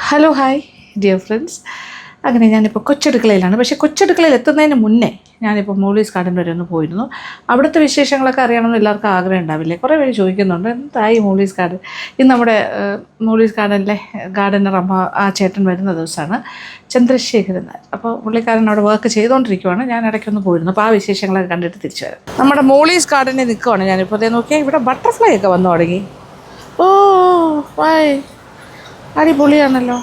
Hello hi dear friends. അങ്ങനെ ഞാനിപ്പോൾ കൊച്ചടുക്കളയിലാണ്. പക്ഷേ കൊച്ചടുക്കളയിൽ എത്തുന്നതിന് മുന്നേ ഞാനിപ്പോൾ മോളീസ് ഗാർഡൻ വരെ ഒന്ന് പോയിരുന്നു. അവിടുത്തെ വിശേഷങ്ങളൊക്കെ അറിയണമെന്ന് എല്ലാവർക്കും ആഗ്രഹം ഉണ്ടാവില്ലേ? കുറേ പേര് ചോദിക്കുന്നുണ്ട് എന്തായി മോളീസ് ഗാർഡൻ. ഇന്ന് നമ്മുടെ മോളീസ് ഗാർഡനിലെ ഗാർഡനർ അമ്മ ആ ചേട്ടൻ വരുന്ന ദിവസമാണ്, ചന്ദ്രശേഖരൻ. അപ്പോൾ പുള്ളിക്കാരൻ അവിടെ വർക്ക് ചെയ്തുകൊണ്ടിരിക്കുവാണ്. ഞാൻ ഇടയ്ക്കൊന്ന് പോയിരുന്നു. അപ്പോൾ ആ വിശേഷങ്ങളൊക്കെ കണ്ടിട്ട് തിരിച്ചു വരാം. നമ്മുടെ മോളീസ് ഗാർഡനിൽ നിൽക്കുവാണ് ഞാനിപ്പോൾ. അതേ നോക്കിയാൽ ഇവിടെ ബട്ടർഫ്ലൈ ഒക്കെ വന്നു തുടങ്ങി. ഓ വൈ അടിപൊളിയാണല്ലോ.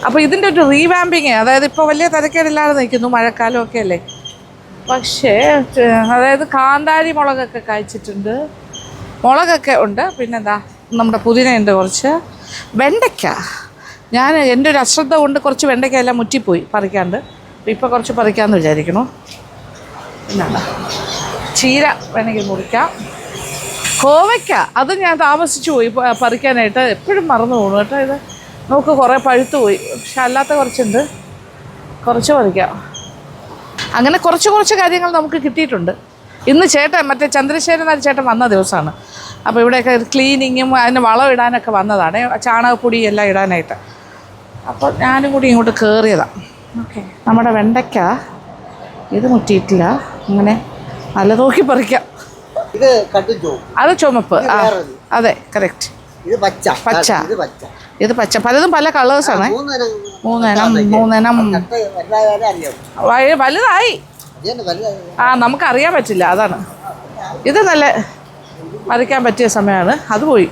അപ്പോൾ ഇതിൻ്റെ ഒരു റീവാമ്പിങ്, അതായത് ഇപ്പോൾ വലിയ തിരക്കേടില്ലാതെ നിൽക്കുന്നു, മഴക്കാലമൊക്കെ അല്ലേ. പക്ഷേ അതായത് കാന്താരി മുളകൊക്കെ കായ്ച്ചിട്ടുണ്ട്, മുളകൊക്കെ ഉണ്ട്. പിന്നെന്താ നമ്മുടെ പുതിനയുണ്ട്, കുറച്ച് വെണ്ടയ്ക്ക. ഞാൻ എൻ്റെ ഒരു അശ്രദ്ധ കൊണ്ട് കുറച്ച് വെണ്ടയ്ക്ക എല്ലാം മുറ്റിപ്പോയി പറിക്കാണ്ട്. ഇപ്പോൾ കുറച്ച് പറിക്കാമെന്ന് വിചാരിക്കണു. പിന്നെന്താ ചീര വേണമെങ്കിൽ മുറിക്കാം. കോവയ്ക്ക അത് ഞാൻ താമസിച്ചു പോയി പറിക്കാനായിട്ട്, എപ്പോഴും മറന്നു പോകണം കേട്ടോ. ഇത് നമുക്ക് കുറേ പഴുത്തു പോയി, പക്ഷെ അല്ലാത്ത കുറച്ചുണ്ട്, കുറച്ച് പറിക്കാം. അങ്ങനെ കുറച്ച് കാര്യങ്ങൾ നമുക്ക് കിട്ടിയിട്ടുണ്ട്. ഇന്ന് ചേട്ടൻ മറ്റേ ചന്ദ്രശേഖരൻ ചേട്ടൻ വന്ന ദിവസമാണ്. അപ്പോൾ ഇവിടെയൊക്കെ ക്ലീനിങ്ങും അതിന് വളം ഇടാനൊക്കെ വന്നതാണ്, ചാണകപ്പൊടി എല്ലാം ഇടാനായിട്ട്. അപ്പോൾ ഞാനും കൂടി ഇങ്ങോട്ട് കയറിയതാണ്. ഓക്കെ, നമ്മുടെ വെണ്ടയ്ക്ക ഇത് മുറ്റിയിട്ടില്ല, അങ്ങനെ നല്ല നോക്കി പറിക്കാം. അത് ചുമപ്പ്, അതെ കറക്റ്റ്. പച്ച, ഇത് പച്ച. പലതും പല കളേഴ്സാണ്. മൂന്നെണ്ണം വലുതായി. നമുക്കറിയാൻ പറ്റില്ല, അതാണ്. ഇത് നല്ല വരയ്ക്കാൻ പറ്റിയ സമയമാണ്, അത് പോയി.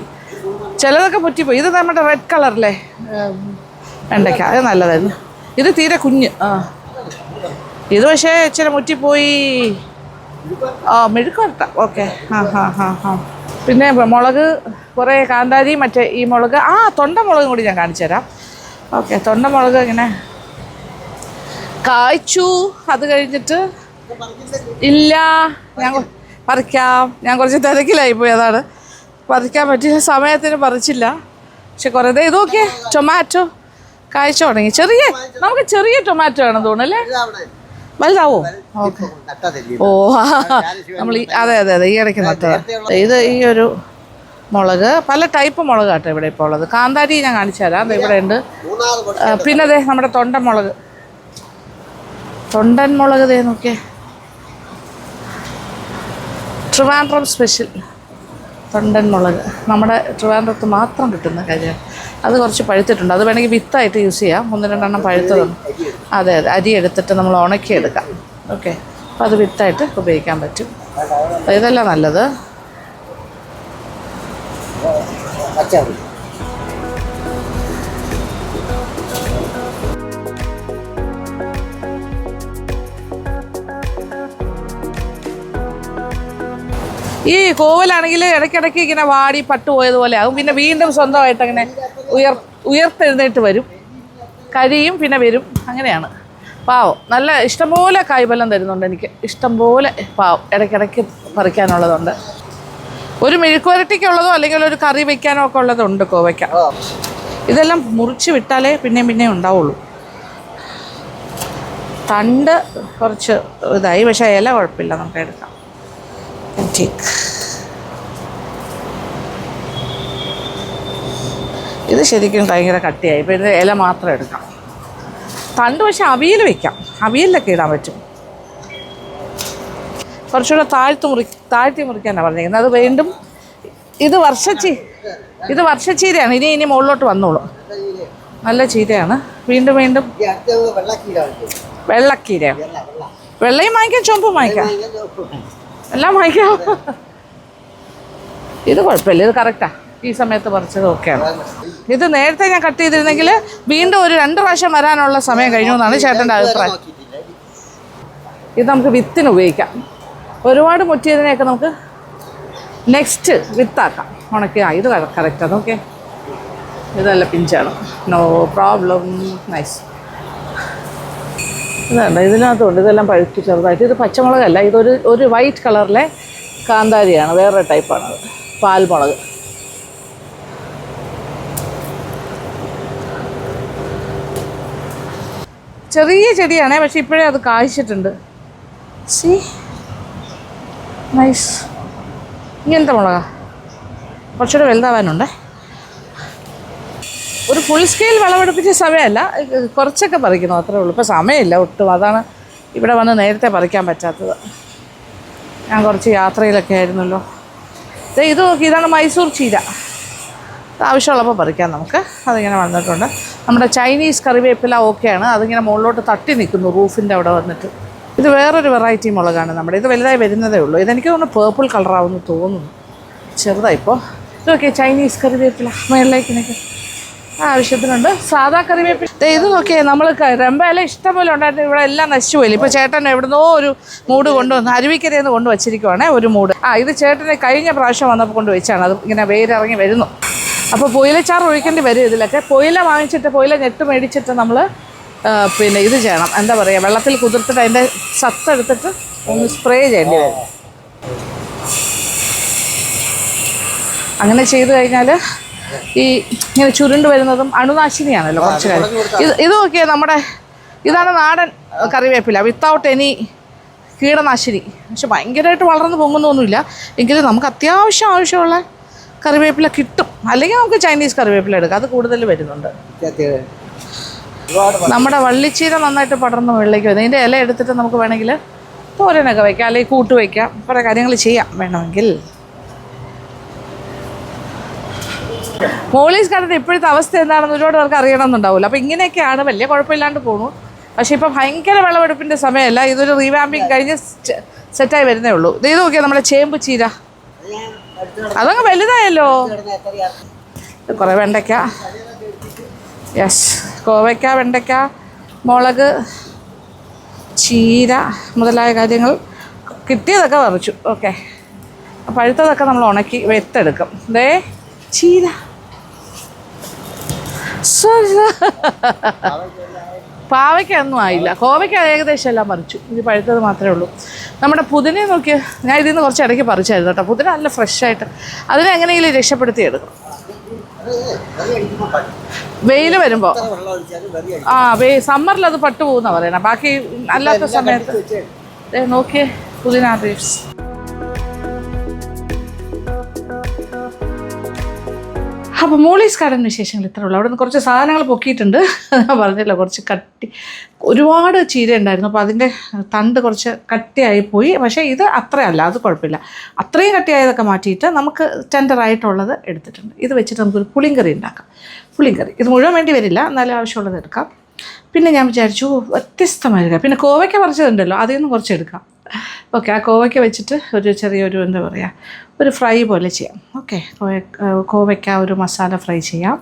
ചിലതൊക്കെ മുറ്റിപ്പോയി. ഇത് നമ്മുടെ റെഡ് കളറല്ലേ വെണ്ടയ്ക്ക, അത് നല്ലതായിരുന്നു. ഇത് തീരെ കുഞ്ഞ്. ഇത് പക്ഷേ ഇച്ചിരി മുറ്റിപ്പോയി. മെഴുക്ക് വരട്ട. ഓക്കെ. പിന്നെ മുളക് കുറേ കാന്താരി, മറ്റേ ഈ മുളക്, തൊണ്ടമുളകും കൂടി ഞാൻ കാണിച്ചു തരാം. ഓക്കെ, തൊണ്ടമുളക് ഇങ്ങനെ കായ്ച്ചു. അത് കഴിഞ്ഞിട്ട് ഇല്ല, ഞാൻ പറിക്കാം. ഞാൻ കുറച്ച് തിരക്കിലായിപ്പോയി, അതാണ് പറിക്കാൻ പറ്റിയ സമയത്തിന് പറിച്ചില്ല. പക്ഷെ കുറേ ഇത് നോക്കിയേ, ടൊമാറ്റോ കായ്ച്ചു തുടങ്ങി. നമുക്ക് ചെറിയ ടൊമാറ്റോ ആണെന്ന് തോന്നുന്നു അല്ലേ? വലുതാവോ? ഓക്കെ. ഓ നമ്മൾ അതെ ഈ ഇടയ്ക്ക് നട്ടത്. ഇത് ഈ ഒരു മുളക്, പല ടൈപ്പ് മുളക് കേട്ടോ ഇവിടെ ഇപ്പോൾ ഉള്ളത്. കാന്താരി ഞാൻ കാണിച്ചു തരാം, ഇവിടെ ഉണ്ട്. പിന്നെ അതെ നമ്മുടെ തൊണ്ടൻ മുളക് ദേ നോക്കിയേ, ട്രിവാൻഡ്രം സ്പെഷ്യൽ തൊണ്ടൻ മുളക്. നമ്മുടെ ട്രിവാൻഡ്രത്ത് മാത്രം കിട്ടുന്ന കാര്യം. അത് കുറച്ച് പഴുത്തിട്ടുണ്ട്, അത് വേണമെങ്കിൽ വിത്തായിട്ട് യൂസ് ചെയ്യാം. 1-2 പഴുത്തതും. അതെ അരി എടുത്തിട്ട് നമ്മൾ ഉണക്കിയെടുക്കാം. ഓക്കെ, അപ്പോൾ അത് വിത്തായിട്ട് ഉപയോഗിക്കാൻ പറ്റും. ഇതെല്ലാം നല്ലത്. ഈ കോവലാണെങ്കിൽ ഇടയ്ക്കിടയ്ക്ക് ഇങ്ങനെ വാടി പട്ടുപോയതുപോലെ ആകും. പിന്നെ വീണ്ടും സ്വന്തമായിട്ട് അങ്ങനെ ഉയർത്തെഴുന്നേറ്റ് വരും, കരിയും, പിന്നെ വരും. അങ്ങനെയാണ്. പാവം നല്ല ഇഷ്ടംപോലെ കായ്ഫലം തരുന്നുണ്ട് എനിക്ക്. ഇഷ്ടംപോലെ പാവം ഇടയ്ക്കിടയ്ക്ക് പറിക്കാനുള്ളതുണ്ട്. ഒരു മെഴുക്കുവരട്ടിക്കുള്ളതോ അല്ലെങ്കിൽ ഒരു കറി വയ്ക്കാനോ ഒക്കെ ഉള്ളതുണ്ട് കോവയ്ക്ക. ഇതെല്ലാം മുറിച്ച് വിട്ടാലേ പിന്നെയും ഉണ്ടാവുള്ളൂ. തണ്ട് കുറച്ച് ഇതായി, പക്ഷേ ഇല കുഴപ്പമില്ല, നമുക്ക് എടുക്കാം. ഇത് ശരിക്കും ഭയങ്കര കട്ടിയായി. ഇപ്പോൾ ഇത് ഇല മാത്രം എടുക്കാം. തണ്ട് പക്ഷെ അവിയൽ വയ്ക്കാം, അവിയലിലൊക്കെ ഇടാൻ പറ്റും. കുറച്ചുകൂടെ താഴ്ത്തി മുറിക്കാനാണ് പറഞ്ഞിരിക്കുന്നത്. അത് വീണ്ടും ഇത് വർഷച്ചീരയാണ്. ഇനി മുകളിലോട്ട് വന്നോളൂ. നല്ല ചീരയാണ്. വീണ്ടും വെള്ളക്കീരയോ? വെള്ളയും വാങ്ങിക്കാം, ചുവപ്പും വാങ്ങിക്കാം, എല്ലാം വാങ്ങിക്കാം. ഇത് കുഴപ്പമില്ല, ഇത് കറക്റ്റാണ്. ഈ സമയത്ത് പറിച്ചത് ഓക്കെയാണ്. ഇത് നേരത്തെ ഞാൻ കട്ട് ചെയ്തിരുന്നെങ്കിൽ വീണ്ടും ഒരു 2 പ്രാവശ്യം വരാനുള്ള സമയം കഴിഞ്ഞു എന്നാണ് ചേട്ടൻ്റെ അഭിപ്രായം. ഇത് നമുക്ക് വിത്തിന് ഉപയോഗിക്കാം. ഒരുപാട് മുറ്റിയതിനെയൊക്കെ നമുക്ക് നെക്സ്റ്റ് വിത്താക്കാം, ഉണക്കി. ഇത് കറക്റ്റാണ്. ഓക്കെ, ഇതല്ല പിഞ്ചാണ്, നോ പ്രോബ്ലം. നൈസ്. ഇതുണ്ട്, ഇതിനകത്തുണ്ട്. ഇതെല്ലാം പഴുത്ത് ചെറുതായിട്ട്. ഇത് പച്ചമുളകല്ല, ഇതൊരു വൈറ്റ് കളറിലെ കാന്താരിയാണ്, വേറൊരു ടൈപ്പാണത്, പാൽമുളക്. ചെറിയ ചെടിയാണേ, പക്ഷെ ഇപ്പോഴേ അത് കായ്ച്ചിട്ടുണ്ട്. നൈസ്. ഇങ്ങനത്തെ മുളകാ, കുറച്ചുകൂടെ വലുതാവാനുണ്ടേ. ഒരു ഫുൾ സ്കെയിൽ വിളവെടുപ്പിച്ച സമയമല്ല, കുറച്ചൊക്കെ പറിക്കുന്നു, അത്രേ ഉള്ളൂ. ഇപ്പോൾ സമയമില്ല ഒട്ടും, അതാണ് ഇവിടെ വന്ന് നേരത്തെ പറിക്കാൻ പറ്റാത്തത്. ഞാൻ കുറച്ച് യാത്രയിലൊക്കെ ആയിരുന്നല്ലോ. ഇത് നോക്കി, ഇതാണ് മൈസൂർ ചീര. ആവശ്യമുള്ളപ്പോൾ പറിക്കാം നമുക്ക്. അതിങ്ങനെ വന്നിട്ടുണ്ട്. നമ്മുടെ ചൈനീസ് കറിവേപ്പില ഓക്കെയാണ്, അതിങ്ങനെ മുകളിലോട്ട് തട്ടി നിൽക്കുന്നു റൂഫിൻ്റെ അവിടെ വന്നിട്ട്. ഇത് വേറൊരു വെറൈറ്റി മുളകാണ് നമ്മുടെ. ഇത് വലുതായി വരുന്നതേ ഉള്ളൂ. ഇതെനിക്ക് തോന്നുന്നു പേർപ്പിൾ കളറാവുമെന്ന് തോന്നുന്നു, ചെറുതായിപ്പോൾ. ഇതൊക്കെ ചൈനീസ് കറിവേപ്പില മേളിലേക്ക് നിൽക്കും, ആവശ്യത്തിനുണ്ട്. സാധാ കറിവേപ്പില ഇത് നോക്കിയേ, നമ്മൾ രമ്പയില ഇഷ്ടംപോലെ ഉണ്ടായിരുന്നു, ഇവിടെ എല്ലാം നശിച്ചു പോയില്ല. ഇപ്പോൾ ചേട്ടൻ എവിടുന്നോ ഒരു മൂട് കൊണ്ടുവന്ന് അരുവിക്കരയിൽ നിന്ന് കൊണ്ട് വച്ചിരിക്കുവാണേ ഒരു മൂട്. ഇത് ചേട്ടന് കഴിഞ്ഞ പ്രാവശ്യം വന്നപ്പോൾ കൊണ്ട് വെച്ചാണ്, അത് ഇങ്ങനെ വേരിറങ്ങി വരുന്നു. അപ്പോൾ പുയിലച്ചാറ് ഒഴിക്കേണ്ടി വരും ഇതിലൊക്കെ. പുയില വാങ്ങിച്ചിട്ട്, പുയില ഞെട്ട് മേടിച്ചിട്ട് നമ്മൾ പിന്നെ ഇത് ചെയ്യണം, എന്താ പറയുക, വെള്ളത്തിൽ കുതിർത്തിട്ട് അതിൻ്റെ സത്തെടുത്തിട്ട് ഒന്ന് സ്പ്രേ ചെയ്യേണ്ടി വരും. അങ്ങനെ ചെയ്ത് കഴിഞ്ഞാൽ ഈ ഇങ്ങനെ ചുരുണ്ട് വരുന്നതും അണുനാശിനിയാണല്ലോ കുറച്ച് കാര്യം. ഇത് നോക്കിയാൽ നമ്മുടെ ഇതാണ് നാടൻ കറിവേപ്പില, വിത്തൗട്ട് എനി കീടനാശിനി. പക്ഷെ ഭയങ്കരമായിട്ട് വളർന്ന് പൊങ്ങുന്നൊന്നുമില്ല, എങ്കിലും നമുക്ക് ആവശ്യമുള്ള കറിവേപ്പില കിട്ടും. അല്ലെങ്കിൽ നമുക്ക് ചൈനീസ് കറിവേപ്പില എടുക്കാം, അത് കൂടുതൽ വരുന്നുണ്ട്. നമ്മുടെ വള്ളിച്ചീര നന്നായിട്ട് പടർന്ന് മുകളിലേക്ക് വരുന്നത്. ഇതിൻ്റെ ഇല എടുത്തിട്ട് നമുക്ക് വേണമെങ്കിൽ തോരനൊക്കെ വയ്ക്കാം, അല്ലെങ്കിൽ കൂട്ട് വയ്ക്കാം, കുറേ കാര്യങ്ങൾ ചെയ്യാം വേണമെങ്കിൽ. മോളീസ് ഗാർഡൻ്റെ ഇപ്പോഴത്തെ അവസ്ഥ എന്താണെന്ന് ഒരുപാട് പേർക്ക് അറിയണമെന്നുണ്ടാവില്ല. അപ്പോൾ ഇങ്ങനെയൊക്കെയാണ്, വലിയ കുഴപ്പമില്ലാണ്ട് പോകുന്നു. പക്ഷേ ഇപ്പോൾ ഭയങ്കര വിളവെടുപ്പിൻ്റെ സമയമല്ല, ഇതൊരു റീവാമ്പിങ് കഴിഞ്ഞ് സെറ്റായി വരുന്നേ ഉള്ളൂ. ഇത് നോക്കിയാൽ നമ്മുടെ ചേമ്പ് ചീര, അതങ്ങ് വലുതായല്ലോ. കുറേ വെണ്ടയ്ക്ക, യെസ്, കോവയ്ക്ക, വെണ്ടയ്ക്ക, മുളക്, ചീര മുതലായ കാര്യങ്ങൾ കിട്ടിയതൊക്കെ പറിച്ചു. ഓക്കെ, പഴുത്തതൊക്കെ നമ്മൾ ഉണക്കി വെത്തെടുക്കും. ദേ ചീര, പാവയ്ക്കൊന്നും ആയില്ല. കോവയ്ക്ക് ഏകദേശം എല്ലാം പറിച്ചു, ഇത് പഴുത്തത് മാത്രമേ ഉള്ളൂ. നമ്മുടെ പുതിന നോക്കി, ഞാൻ ഇതിൽ നിന്ന് കുറച്ച് ഇടയ്ക്ക് പറിച്ചായിരുന്നു കേട്ടോ. പുതിന നല്ല ഫ്രഷായിട്ട്, അതിനെ എങ്ങനെയെങ്കിലും രക്ഷപ്പെടുത്തിയെടുക്കും. വെയിൽ വരുമ്പോൾ സമ്മറിൽ അത് പട്ടു പോകുന്ന പറയണം, ബാക്കി അല്ലാത്ത സമയത്ത് നോക്കിയേ പുതിന ലീവ്സ്. അപ്പോൾ മോളീസ് ഗാർഡൻ വിശേഷങ്ങൾ ഇത്ര ഉള്ളൂ. അവിടെ നിന്ന് കുറച്ച് സാധനങ്ങൾ പൊക്കിയിട്ടുണ്ട്, പറഞ്ഞില്ല, കുറച്ച് കട്ടി, ഒരുപാട് ചീര ഉണ്ടായിരുന്നു. അപ്പോൾ അതിൻ്റെ തണ്ട് കുറച്ച് കട്ടിയായിപ്പോയി. പക്ഷേ ഇത് അത്രയല്ല, അത് കുഴപ്പമില്ല. അത്രയും കട്ടിയായതൊക്കെ മാറ്റിയിട്ട് നമുക്ക് ടെൻഡറായിട്ടുള്ളത് എടുത്തിട്ടുണ്ട്. ഇത് വെച്ചിട്ട് നമുക്കൊരു പുളിങ്കറി ഉണ്ടാക്കാം. പുളിങ്കറി ഇത് മുഴുവൻ വേണ്ടി വരില്ല, എന്നാലും ആവശ്യമുള്ളത് എടുക്കാം. പിന്നെ ഞാൻ വിചാരിച്ചു വ്യത്യസ്തമായിരിക്കാം. പിന്നെ കോവയ്ക്ക പറിച്ചതുണ്ടല്ലോ, അതിൽ നിന്ന് കുറച്ച് എടുക്കാം. ഓക്കെ, ആ കോവയ്ക്ക വെച്ചിട്ട് ഒരു ചെറിയൊരു എന്താ പറയുക, ഒരു ഫ്രൈ പോലെ ചെയ്യാം. ഓക്കെ, കോവയ്ക്ക ഒരു മസാല ഫ്രൈ ചെയ്യാം.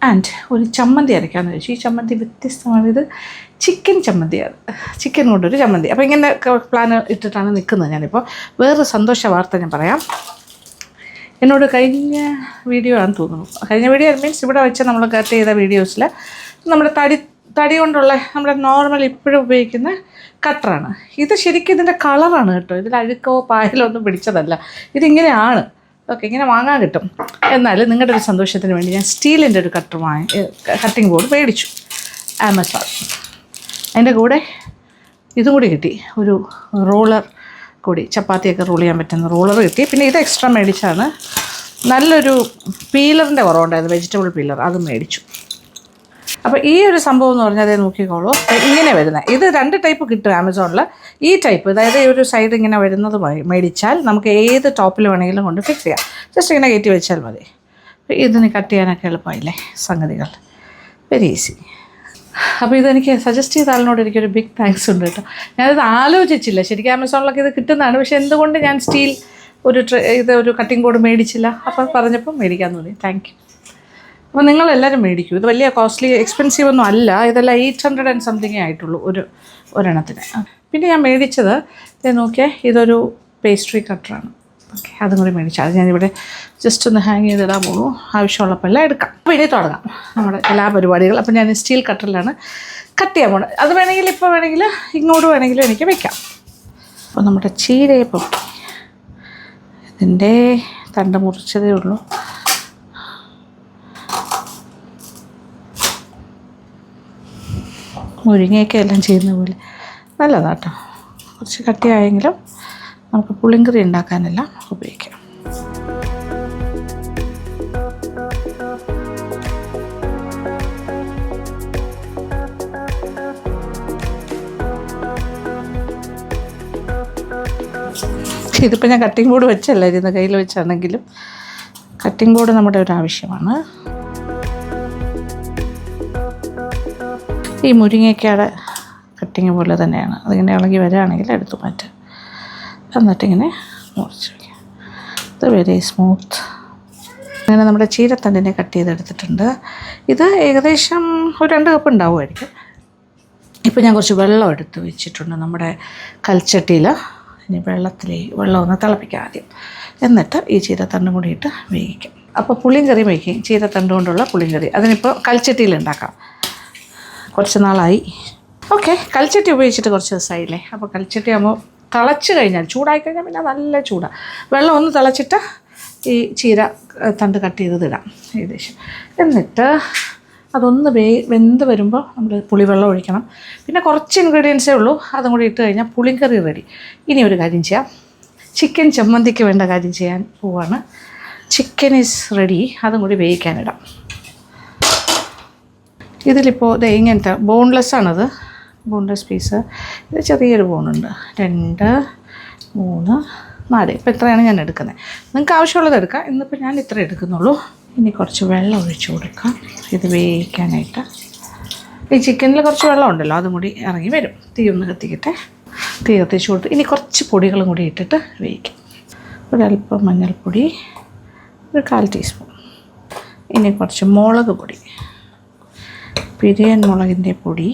ആൻഡ് ഒരു ചമ്മന്തി അരയ്ക്കാമെന്ന് വെച്ചു. ഈ ചമ്മന്തി വ്യത്യസ്തമാണ്, ഇത് ചിക്കൻ ചമ്മന്തിയാണ്, ചിക്കൻ കൊണ്ടൊരു ചമ്മന്തി. അപ്പോൾ ഇങ്ങനെ പ്ലാൻ ഇട്ടിട്ടാണ് നിൽക്കുന്നത് ഞാനിപ്പോൾ. വേറൊരു സന്തോഷ വാർത്ത ഞാൻ പറയാം. എന്നോട് കഴിഞ്ഞ വീഡിയോ ആണെന്ന് തോന്നുന്നു, കഴിഞ്ഞ വീഡിയോ മീൻസ് ഇവിടെ വെച്ച് നമ്മൾ കട്ട് ചെയ്ത വീഡിയോസിൽ നമ്മുടെ തടി കൊണ്ടുള്ള നമ്മുടെ നോർമൽ ഇപ്പോഴും ഉപയോഗിക്കുന്ന കട്ടറാണ് ഇത്. ശരിക്കും ഇതിൻ്റെ കളറാണ് കേട്ടോ, ഇതിൽ അഴുക്കോ പായലോ ഒന്നും പിടിച്ചതല്ല, ഇതിങ്ങനെയാണ്. ഓക്കെ, ഇങ്ങനെ വാങ്ങാൻ കിട്ടും. എന്നാലും നിങ്ങളുടെ ഒരു സന്തോഷത്തിന് വേണ്ടി ഞാൻ സ്റ്റീലിൻ്റെ ഒരു കട്ടിംഗ് ബോർഡ് മേടിച്ചു ആമസോൺ. അതിൻ്റെ കൂടെ ഇതും കൂടി കിട്ടി, ഒരു റോളർ കൂടി, ചപ്പാത്തിയൊക്കെ റോൾ ചെയ്യാൻ പറ്റുന്ന റോളർ കിട്ടി. പിന്നെ ഇത് എക്സ്ട്രാ മേടിച്ചാണ്. നല്ലൊരു പീലറിൻ്റെ കുറവുണ്ടായിരുന്നു, വെജിറ്റബിൾ പീലർ, അത് മേടിച്ചു. അപ്പോൾ ഈ ഒരു സംഭവം എന്ന് പറഞ്ഞാൽ അതേ നോക്കിക്കോളൂ, ഇങ്ങനെ വരുന്നത്. ഇത് 2 ടൈപ്പ് കിട്ടും ആമസോണിൽ. ഈ ടൈപ്പ്, അതായത് ഈ ഒരു സൈഡ് ഇങ്ങനെ വരുന്നത് മേടിച്ചാൽ നമുക്ക് ഏത് ടോപ്പിൽ വേണമെങ്കിലും കൊണ്ട് ഫിക്സ് ചെയ്യാം. ജസ്റ്റ് ഇങ്ങനെ കയറ്റി വെച്ചാൽ മതി. ഇതിന് കട്ട് ചെയ്യാനൊക്കെ എളുപ്പമായില്ലേ സംഗതികൾ, വെരി ഈസി. അപ്പോൾ ഇതെനിക്ക് സജസ്റ്റ് ചെയ്ത ആളിനോട് എനിക്കൊരു ബിഗ് താങ്ക്സ് ഉണ്ട് കേട്ടോ. ഞാനിത് ആലോചിച്ചില്ല, ശരിക്കും ആമസോണിലൊക്കെ ഇത് കിട്ടുന്നതാണ്. പക്ഷേ എന്തുകൊണ്ട് ഞാൻ സ്റ്റീൽ ഒരു കട്ടിംഗ് ബോർഡ് മേടിച്ചില്ല? അപ്പം പറഞ്ഞപ്പോൾ മേടിക്കാൻ തോന്നി. Thank you. അപ്പോൾ നിങ്ങളെല്ലാവരും മേടിക്കൂ. ഇത് വലിയ കോസ്റ്റ്ലി എക്സ്പെൻസീവ് ഒന്നും അല്ല, ഇതെല്ലാം 800 and something ആയിട്ടുള്ളൂ ഒരെണ്ണത്തിന്. പിന്നെ ഞാൻ മേടിച്ചത് നോക്കിയാൽ ഇതൊരു പേസ്ട്രി കട്ടറാണ്. ഓക്കെ, അതും കൂടി മേടിച്ചു. അത് ഞാനിവിടെ ജസ്റ്റ് ഒന്ന് ഹാങ് ചെയ്തിടാൻ പോകുന്നു, ആവശ്യമുള്ളപ്പോൾ എല്ലാം എടുക്കാം. അപ്പോൾ ഇനി തുടങ്ങാം നമ്മുടെ എല്ലാ പരിപാടികളും. അപ്പോൾ ഞാൻ സ്റ്റീൽ കട്ടറിലാണ് കട്ട് ചെയ്യാൻ പോകുന്നത്. അത് വേണമെങ്കിൽ ഇപ്പോൾ വേണമെങ്കിൽ ഇങ്ങോട്ട് വേണമെങ്കിലും എനിക്ക് വെക്കാം. അപ്പോൾ നമ്മുടെ ചീരയപ്പം ഇതിൻ്റെ തണ്ട് മുറിച്ചതേ ഉള്ളൂ. മുരിങ്ങയൊക്കെ എല്ലാം ചെയ്യുന്ന പോലെ നല്ലതാട്ടോ. കുറച്ച് കട്ടിയായെങ്കിലും നമുക്ക് പുളിങ്കറി ഉണ്ടാക്കാനെല്ലാം ഉപയോഗിക്കാം. ഇതിപ്പോൾ ഞാൻ കട്ടിംഗ് ബോർഡ് വെച്ചല്ല ഇരുന്ന് കയ്യിൽ വെച്ചാണെങ്കിലും കട്ടിംഗ് ബോർഡ് നമ്മുടെ ഒരു ആവശ്യമാണ്. ഈ മുരിങ്ങയ്ക്കയുടെ കട്ടിങ് പോലെ തന്നെയാണ്. അതിങ്ങനെ ഇളകി വരികയാണെങ്കിൽ എടുത്തു മാറ്റുക, എന്നിട്ടിങ്ങനെ മുറിച്ച് വയ്ക്കുക. ഇത് വെരി സ്മൂത്ത്. അങ്ങനെ നമ്മുടെ ചീരത്തണ്ടിനെ കട്ട് ചെയ്തെടുത്തിട്ടുണ്ട്. ഇത് ഏകദേശം ഒരു 2 കപ്പ് ഉണ്ടാവുമായിരിക്കും. ഇപ്പോൾ ഞാൻ കുറച്ച് വെള്ളം എടുത്ത് വെച്ചിട്ടുണ്ട് നമ്മുടെ കൽച്ചട്ടിയിൽ. ഇനി വെള്ളം ഒന്ന് തിളപ്പിക്കാം ആദ്യം, എന്നിട്ട് ഈ ചീരത്തണ്ടും കൂടി ഇട്ട് വേവിക്കും. അപ്പോൾ പുളിങ്കറി വയ്ക്കും, ചീരത്തണ്ട് കൊണ്ടുള്ള പുളിങ്കറി. അതിനിപ്പോൾ കൽച്ചട്ടിയിൽ ഉണ്ടാക്കാം. കുറച്ച് നാളായി. ഓക്കെ, കൽച്ചട്ടി ഉപയോഗിച്ചിട്ട് കുറച്ച് ദിവസമായില്ലേ. അപ്പോൾ കൽച്ചട്ടി ആകുമ്പോൾ തിളച്ച് കഴിഞ്ഞാൽ, ചൂടായി കഴിഞ്ഞാൽ പിന്നെ നല്ല ചൂടാണ്. വെള്ളം ഒന്ന് തിളച്ചിട്ട് ഈ ചീര തണ്ട് കട്ട് ചെയ്തതിടാം ഏകദേശം. എന്നിട്ട് അതൊന്ന് വെന്ത് വരുമ്പോൾ നമ്മൾ പുളിവെള്ളം ഒഴിക്കണം. പിന്നെ കുറച്ച് ഇൻഗ്രീഡിയൻസേ ഉള്ളൂ, അതും കൂടി ഇട്ട് കഴിഞ്ഞാൽ പുളിങ്കറി റെഡി. ഇനി ഒരു കാര്യം ചെയ്യാം, ചിക്കൻ ചമ്മന്തിക്ക് വേണ്ട കാര്യം ചെയ്യാൻ പോവാണ്. ചിക്കൻ ഈസ് റെഡി, അതും കൂടി വേവിക്കാനിടാം. ഇതിലിപ്പോൾ ഇത് ഇങ്ങനത്തെ ബോൺലെസ്സാണത്, ബോൺലെസ് പീസ്. ഇത് ചെറിയൊരു ബോണുണ്ട്. 2, 3, 4. ഇപ്പോൾ ഇത്രയാണ് ഞാൻ എടുക്കുന്നത്. നിങ്ങൾക്ക് ആവശ്യമുള്ളത് എടുക്കാം. ഇന്നിപ്പോൾ ഞാൻ ഇത്ര എടുക്കുന്നുള്ളൂ. ഇനി കുറച്ച് വെള്ളം ഒഴിച്ച് കൊടുക്കാം ഇത് വേവിക്കാനായിട്ട്. ഈ ചിക്കനിൽ കുറച്ച് വെള്ളം ഉണ്ടല്ലോ, അതും കൂടി ഇറങ്ങി വരും. തീ ഒന്ന് കത്തിക്കട്ടെ. തീ കത്തിച്ച് കൊടുത്ത് ഇനി കുറച്ച് പൊടികളും കൂടി ഇട്ടിട്ട് വേവിക്കാം. ഒരല്പം മഞ്ഞൾപ്പൊടി, ഒരു 1/4 ടീസ്പൂൺ. ഇനി കുറച്ച് മുളക് പൊടി, പിരിയൻ മുളകിൻ്റെ പൊടി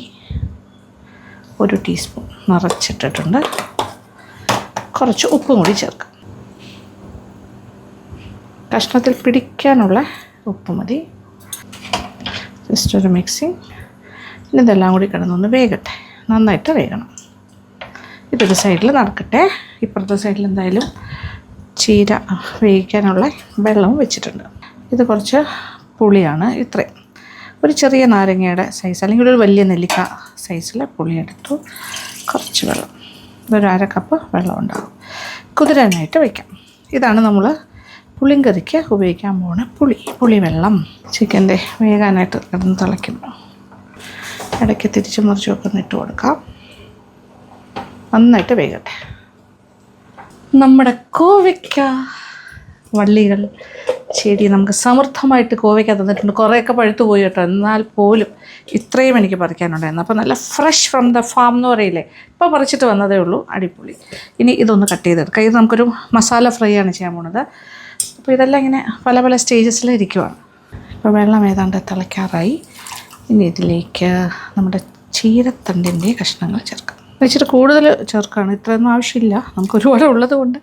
1 ടീസ്പൂൺ നിറച്ചിട്ടിട്ടുണ്ട്. കുറച്ച് ഉപ്പും കൂടി ചേർക്കാം. കഷ്ണത്തിൽ പിടിക്കാനുള്ള ഉപ്പ് മതി. ജസ്റ്റ് ഒരു മിക്സിങ്. ഇനി ഇതെല്ലാം കൂടി കിടന്നൊന്ന് വേകട്ടെ, നന്നായിട്ട് വേകണം. ഇതൊരു സൈഡിൽ നടക്കട്ടെ. ഇപ്പുറത്തെ സൈഡിൽ എന്തായാലും ചീര വേവിക്കാനുള്ള വെള്ളവും വെച്ചിട്ടുണ്ട്. ഇത് കുറച്ച് പുളിയാണ്, ഇത്രയും. ഒരു ചെറിയ നാരങ്ങയുടെ സൈസ് അല്ലെങ്കിൽ ഒരു വലിയ നെല്ലിക്ക സൈസിൽ പുളി എടുത്തു. കുറച്ച് വെള്ളം, ഇതൊരു 1/2 കപ്പ് വെള്ളം ഉണ്ടാകും. കുതിരാനായിട്ട് വയ്ക്കാം. ഇതാണ് നമ്മൾ പുളിങ്കറിക്ക് ഉപയോഗിക്കാൻ പോകുന്ന പുളിവെള്ളം. ചിക്കൻ്റെ വേകാനായിട്ട് കിടന്ന് തിളയ്ക്കുന്നു. ഇടയ്ക്ക് തിരിച്ച് മറിച്ചൊക്കെ ഇട്ട് കൊടുക്കാം. നന്നായിട്ട് വേകട്ടെ. നമ്മുടെ കോവയ്ക്ക വള്ളികൾ ചെടി നമുക്ക് സമൃദ്ധമായിട്ട് കോവയ്ക്ക തന്നിട്ടുണ്ട്. കുറേയൊക്കെ പഴുത്തു പോയി കേട്ടോ, എന്നാൽ പോലും ഇത്രയും എനിക്ക് പറിക്കാനുണ്ടായിരുന്നു. അപ്പോൾ നല്ല ഫ്രഷ് ഫ്രം ദ ഫാം എന്ന് പറയില്ലേ, ഇപ്പോൾ പറിച്ചിട്ട് വന്നതേ ഉള്ളൂ. അടിപൊളി. ഇനി ഇതൊന്ന് കട്ട് ചെയ്തെടുക്കാം. ഇത് നമുക്കൊരു മസാല ഫ്രൈ ആണ് ചെയ്യാൻ പോകുന്നത്. അപ്പോൾ ഇതെല്ലാം ഇങ്ങനെ പല പല സ്റ്റേജസിൽ ഇരിക്കുവാണ്. ഇപ്പോൾ വെള്ളം ഏതാണ്ട് തിളയ്ക്കാറായി. ഇനി ഇതിലേക്ക് നമ്മുടെ ചീരത്തണ്ടിൻ്റെ കഷ്ണങ്ങൾ ചേർക്കാം. ഇച്ചിരി കൂടുതൽ ചേർക്കുകയാണ്, ഇത്രയൊന്നും ആവശ്യമില്ല. നമുക്ക് ഒരുപാട് ഉള്ളത് കൊണ്ട്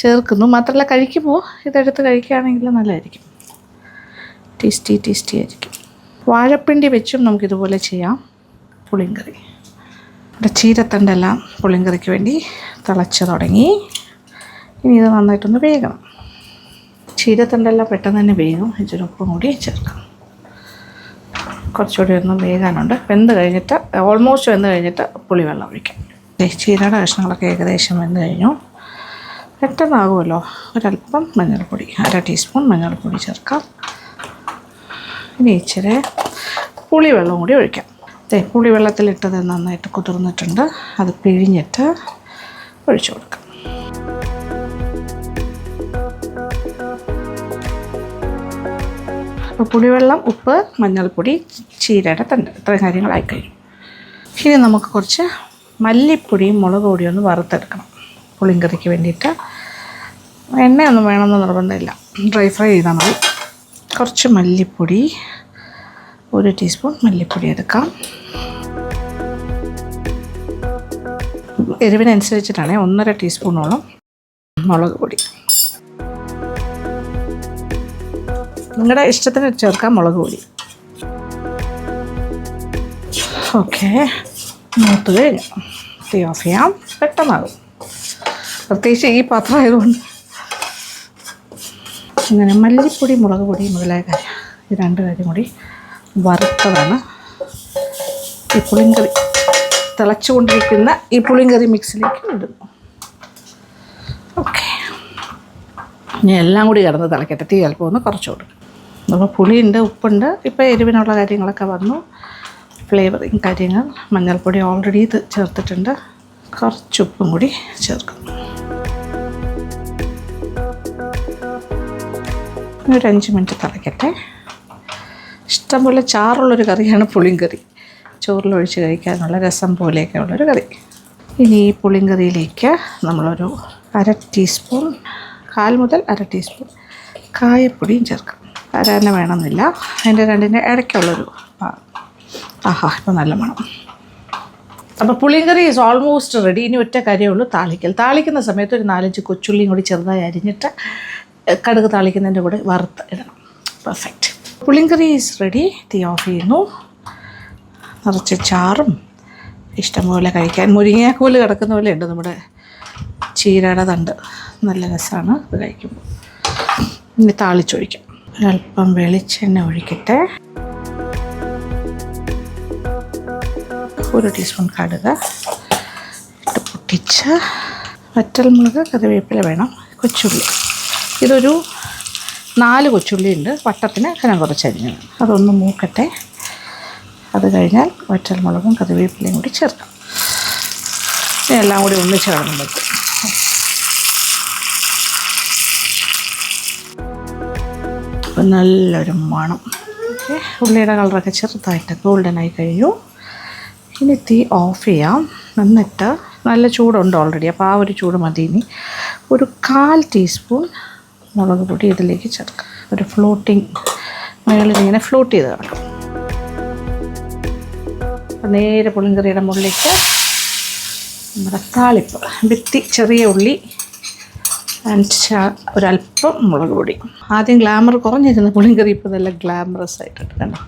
ചേർക്കുന്നു. മാത്രമല്ല കഴിക്കുമ്പോൾ ഇതെടുത്ത് കഴിക്കുകയാണെങ്കിൽ നല്ലതായിരിക്കും, ടേസ്റ്റി ആയിരിക്കും. വാഴപ്പിണ്ടി വെച്ചും നമുക്കിതുപോലെ ചെയ്യാം പുളിങ്കറി. ഇവിടെ ചീരത്തണ്ടെല്ലാം പുളിങ്കറിക്ക് വേണ്ടി തിളച്ച് തുടങ്ങി. ഇനി ഇത് നന്നായിട്ടൊന്ന് വേഗണം. ചീരത്തണ്ടെല്ലാം പെട്ടെന്ന് തന്നെ വേഗം. ഇച്ചിരി ഉപ്പും കൂടി ചേർക്കാം. കുറച്ചുകൂടി ഒന്ന് വേകാനുണ്ട്. വെന്ത് കഴിഞ്ഞിട്ട്, ഓൾമോസ്റ്റ് വെന്ത് കഴിഞ്ഞിട്ട് പുളിവെള്ളം ഒഴിക്കാം. ചീരയുടെ കഷ്ണങ്ങളൊക്കെ ഏകദേശം വെന്ത് കഴിഞ്ഞു. പെട്ടെന്നാകുമല്ലോ. ഒരല്പം മഞ്ഞൾപ്പൊടി, 1/2 ടീസ്പൂൺ മഞ്ഞൾപ്പൊടി ചേർക്കാം. ഇനി ഇച്ചിരി പുളിവെള്ളം കൂടി ഒഴിക്കാം. പുളിവെള്ളത്തിലിട്ടത് നന്നായിട്ട് കുതിർന്നിട്ടുണ്ട്. അത് പിഴിഞ്ഞിട്ട് ഒഴിച്ചു കൊടുക്കാം. അപ്പോൾ പുളിവെള്ളം, ഉപ്പ്, മഞ്ഞൾപ്പൊടി, ചീരയുടെ തണ്ട്, ഇത്രയും കാര്യങ്ങളായിക്കഴിഞ്ഞു. ഇനി നമുക്ക് കുറച്ച് മല്ലിപ്പൊടിയും മുളക് പൊടിയും ഒന്ന് വറുത്തെടുക്കണം പുളിങ്കറിക്ക് വേണ്ടിയിട്ട്. എണ്ണയൊന്നും വേണമെന്ന് നിർബന്ധമില്ല, ഡ്രൈ ഫ്രൈ ചെയ്താൽ മതി. കുറച്ച് മല്ലിപ്പൊടി, 1 ടീസ്പൂൺ മല്ലിപ്പൊടി എടുക്കാം. എരിവിനനുസരിച്ചിട്ടാണ് 1.5 ടീസ്പൂണോളം മുളക് പൊടി. നിങ്ങളുടെ ഇഷ്ടത്തിന് ചേർക്കാം മുളക് പൊടി. ഓക്കെ, മൂത്ത് കഴിഞ്ഞു. തീ ഓഫ് ചെയ്യാം. പെട്ടെന്നാകും, പ്രത്യേകിച്ച് ഈ പാത്രം ആയതുകൊണ്ട്. ഇങ്ങനെ മല്ലിപ്പൊടി, മുളക് പൊടി മുതലായ കാര്യം, ഈ 2 കാര്യം കൂടി വറുത്തതാണ് ഈ പുളിങ്കറി. തിളച്ചുകൊണ്ടിരിക്കുന്ന ഈ പുളിങ്കറി മിക്സിലേക്ക് ഇടുന്നു. ഓക്കെ, ഇനി എല്ലാം കൂടി കിടന്ന് തിളക്കട്ടെ. തീ അല്പം ഒന്ന് കുറച്ച് കൊടുക്കും. അപ്പോൾ പുളിയുണ്ട്, ഉപ്പുണ്ട്, ഇപ്പോൾ എരിവിനുള്ള കാര്യങ്ങളൊക്കെ വന്നു. ഫ്ലേവറിങ് കാര്യങ്ങൾ, മഞ്ഞൾപ്പൊടി ഓൾറെഡി ഇത് ചേർത്തിട്ടുണ്ട്. കുറച്ച് ഉപ്പും കൂടി ചേർക്കുന്നു. ഒരു 5 മിനിറ്റ് തിളയ്ക്കട്ടെ. ഇഷ്ടംപോലെ ചാറുള്ളൊരു കറിയാണ് പുളിങ്കറി, ചോറിലൊഴിച്ച് കഴിക്കാനുള്ള രസം പോലെയൊക്കെ ഉള്ളൊരു കറി. ഇനി ഈ പുളിങ്കറിയിലേക്ക് നമ്മളൊരു 1/2 ടീസ്പൂൺ, 1/4 മുതൽ 1/2 ടീസ്പൂൺ കായപ്പൊടിയും ചേർക്കാം. അരന്നെ വേണമെന്നില്ല, അതിൻ്റെ രണ്ടിൻ്റെ ഇടയ്ക്കുള്ളൊരു ആഹാ ഇപ്പോൾ നല്ല മണം. അപ്പോൾ പുളിങ്കറി ഈസ് ഓൾമോസ്റ്റ് റെഡി. ഇനി ഒറ്റ കാര്യമേ ഉള്ളൂ, താളിക്കൽ. താളിക്കുന്ന സമയത്ത് ഒരു 4-5 കൊച്ചുള്ളിയും കൂടി ചെറുതായി അരിഞ്ഞിട്ട് കടുക് താളിക്കുന്നതിൻ്റെ കൂടെ വറുത്ത് ഇടണം. പെർഫെക്റ്റ്. Pulinkari is ready. തീ ഓഫ് ചെയ്യുന്നു. നിറച്ച് ചാറും ഇഷ്ടംപോലെ കഴിക്കാൻ. മുരിങ്ങാക്കോല് കിടക്കുന്ന പോലെ ഉണ്ട് നമ്മുടെ ചീരയുടെ തണ്ട്. നല്ല രസമാണ് ഇത് കഴിക്കുമ്പോൾ. ഇനി താളിച്ചൊഴിക്കാം. ഒരല്പം വെളിച്ചെണ്ണ ഒഴിക്കട്ടെ. 1 ടീസ്പൂൺ കടുക് ഇട്ട് പൊട്ടിച്ച് വറ്റൽമുളക്, കറിവേപ്പില വേണം, കൊച്ചുള്ളി. ഇതൊരു 4 കൊച്ചുള്ളി ഉണ്ട്, വട്ടത്തിന് കനം കുറച്ചരിഞ്ഞ്. അതൊന്ന് മൂക്കട്ടെ. അത് കഴിഞ്ഞാൽ വറ്റൽമുളകും കറിവേപ്പിലയും കൂടി ചേർക്കാം. എല്ലാം കൂടി ഒന്നിച്ച് കിടന്നുമ്പോൾ അപ്പം നല്ലൊരു മണം. ഓക്കെ, ഉള്ളിയുടെ കളറൊക്കെ ചെറുതായിട്ട് ഗോൾഡനായി കഴിഞ്ഞു. ഇനി തീ ഓഫ് ചെയ്യാം. എന്നിട്ട് നല്ല ചൂടുണ്ട് ഓൾറെഡി, അപ്പോൾ ആ ഒരു ചൂട് മതി. ഇനി ഒരു 1/4 ടീസ്പൂൺ മുളക് പൊടി ഇതിലേക്ക് ചേർക്കാം. ഒരു ഫ്ലോട്ടിങ് മുകളിൽ ഇങ്ങനെ ഫ്ലോട്ട് ചെയ്ത് കിടക്കും. അപ്പോൾ നേരെ പുളിങ്കറിയുടെ മുകളിലേക്ക് നമ്മുടെ താളിപ്പ്, വിത്തി ചെറിയ ഉള്ളി ആൻഡ് ഒരല്പം മുളക് പൊടി. ആദ്യം ഗ്ലാമർ കുറഞ്ഞിരുന്ന പുളിങ്കറി ഇപ്പോൾ നല്ല ഗ്ലാമറസ് ആയിട്ടുണ്ട്. കണ്ടോ,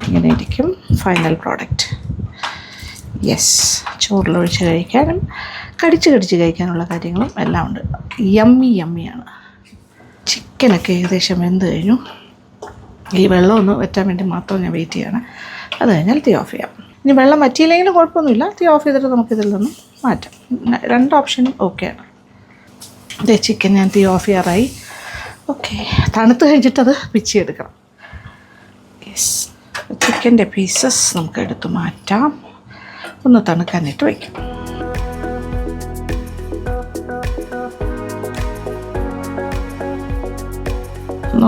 ഇങ്ങനെ ഇരിക്കും ഫൈനൽ പ്രോഡക്റ്റ്. യെസ്, ചോറിലൊഴിച്ച് കഴിക്കാനും കടിച്ച് കഴിക്കാനുള്ള കാര്യങ്ങളും എല്ലാം ഉണ്ട്. യമ്മിയാണ്. ചിക്കനൊക്കെ ഏകദേശം വെന്ത് കഴിഞ്ഞു. ഈ വെള്ളം ഒന്ന് വറ്റാൻ വേണ്ടി മാത്രം ഞാൻ വെയിറ്റ് ചെയ്യണം. അത് കഴിഞ്ഞാൽ തീ ഓഫ് ചെയ്യാം. ഇനി വെള്ളം വറ്റിയില്ലെങ്കിലും കുഴപ്പമൊന്നുമില്ല, തീ ഓഫ് ചെയ്തിട്ട് നമുക്കിതിൽ നിന്നും മാറ്റാം. 2 ഓപ്ഷനും ഓക്കെയാണ്. ഇതേ ചിക്കൻ ഞാൻ തീ ഓഫ് ചെയ്യാറായി. ഓക്കെ, തണുത്ത് കഴിഞ്ഞിട്ടത് പിച്ചിയെടുക്കണം. യെസ്, ചിക്കൻ്റെ പീസസ് നമുക്ക് എടുത്ത് മാറ്റാം. ഒന്ന് തണുക്കാനായിട്ട് വയ്ക്കാം.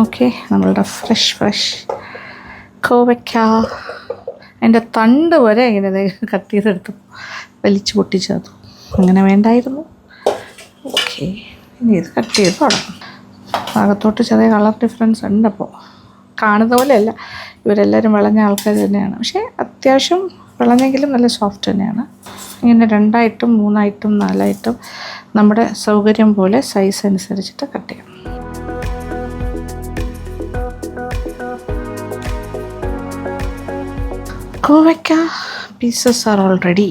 ഓക്കെ, നമ്മളുടെ ഫ്രഷ് കോവയ്ക്ക. അതിൻ്റെ തണ്ട് വരെ ഇങ്ങനെ കട്ട് ചെയ്തെടുത്തു വലിച്ചു പൊട്ടിച്ചതു. അങ്ങനെ വേണ്ടായിരുന്നു. ഓക്കെ, ഇനി ഇത് കട്ട് ചെയ്ത് തുടങ്ങും. ഭാഗത്തോട്ട് ചെറിയ കളർ ഡിഫറൻസ് ഉണ്ട്. അപ്പോൾ കാണുന്ന പോലെയല്ല, ഇവരെല്ലാവരും വിളഞ്ഞ ആൾക്കാർ തന്നെയാണ്. പക്ഷേ അത്യാവശ്യം വിളഞ്ഞെങ്കിലും നല്ല സോഫ്റ്റ് തന്നെയാണ്. ഇങ്ങനെ 2ആയിട്ടും 3ആയിട്ടും 4ആയിട്ടും നമ്മുടെ സൗകര്യം പോലെ സൈസ് അനുസരിച്ചിട്ട് കട്ട് ചെയ്യാം. കോവയ്ക്ക pieces are already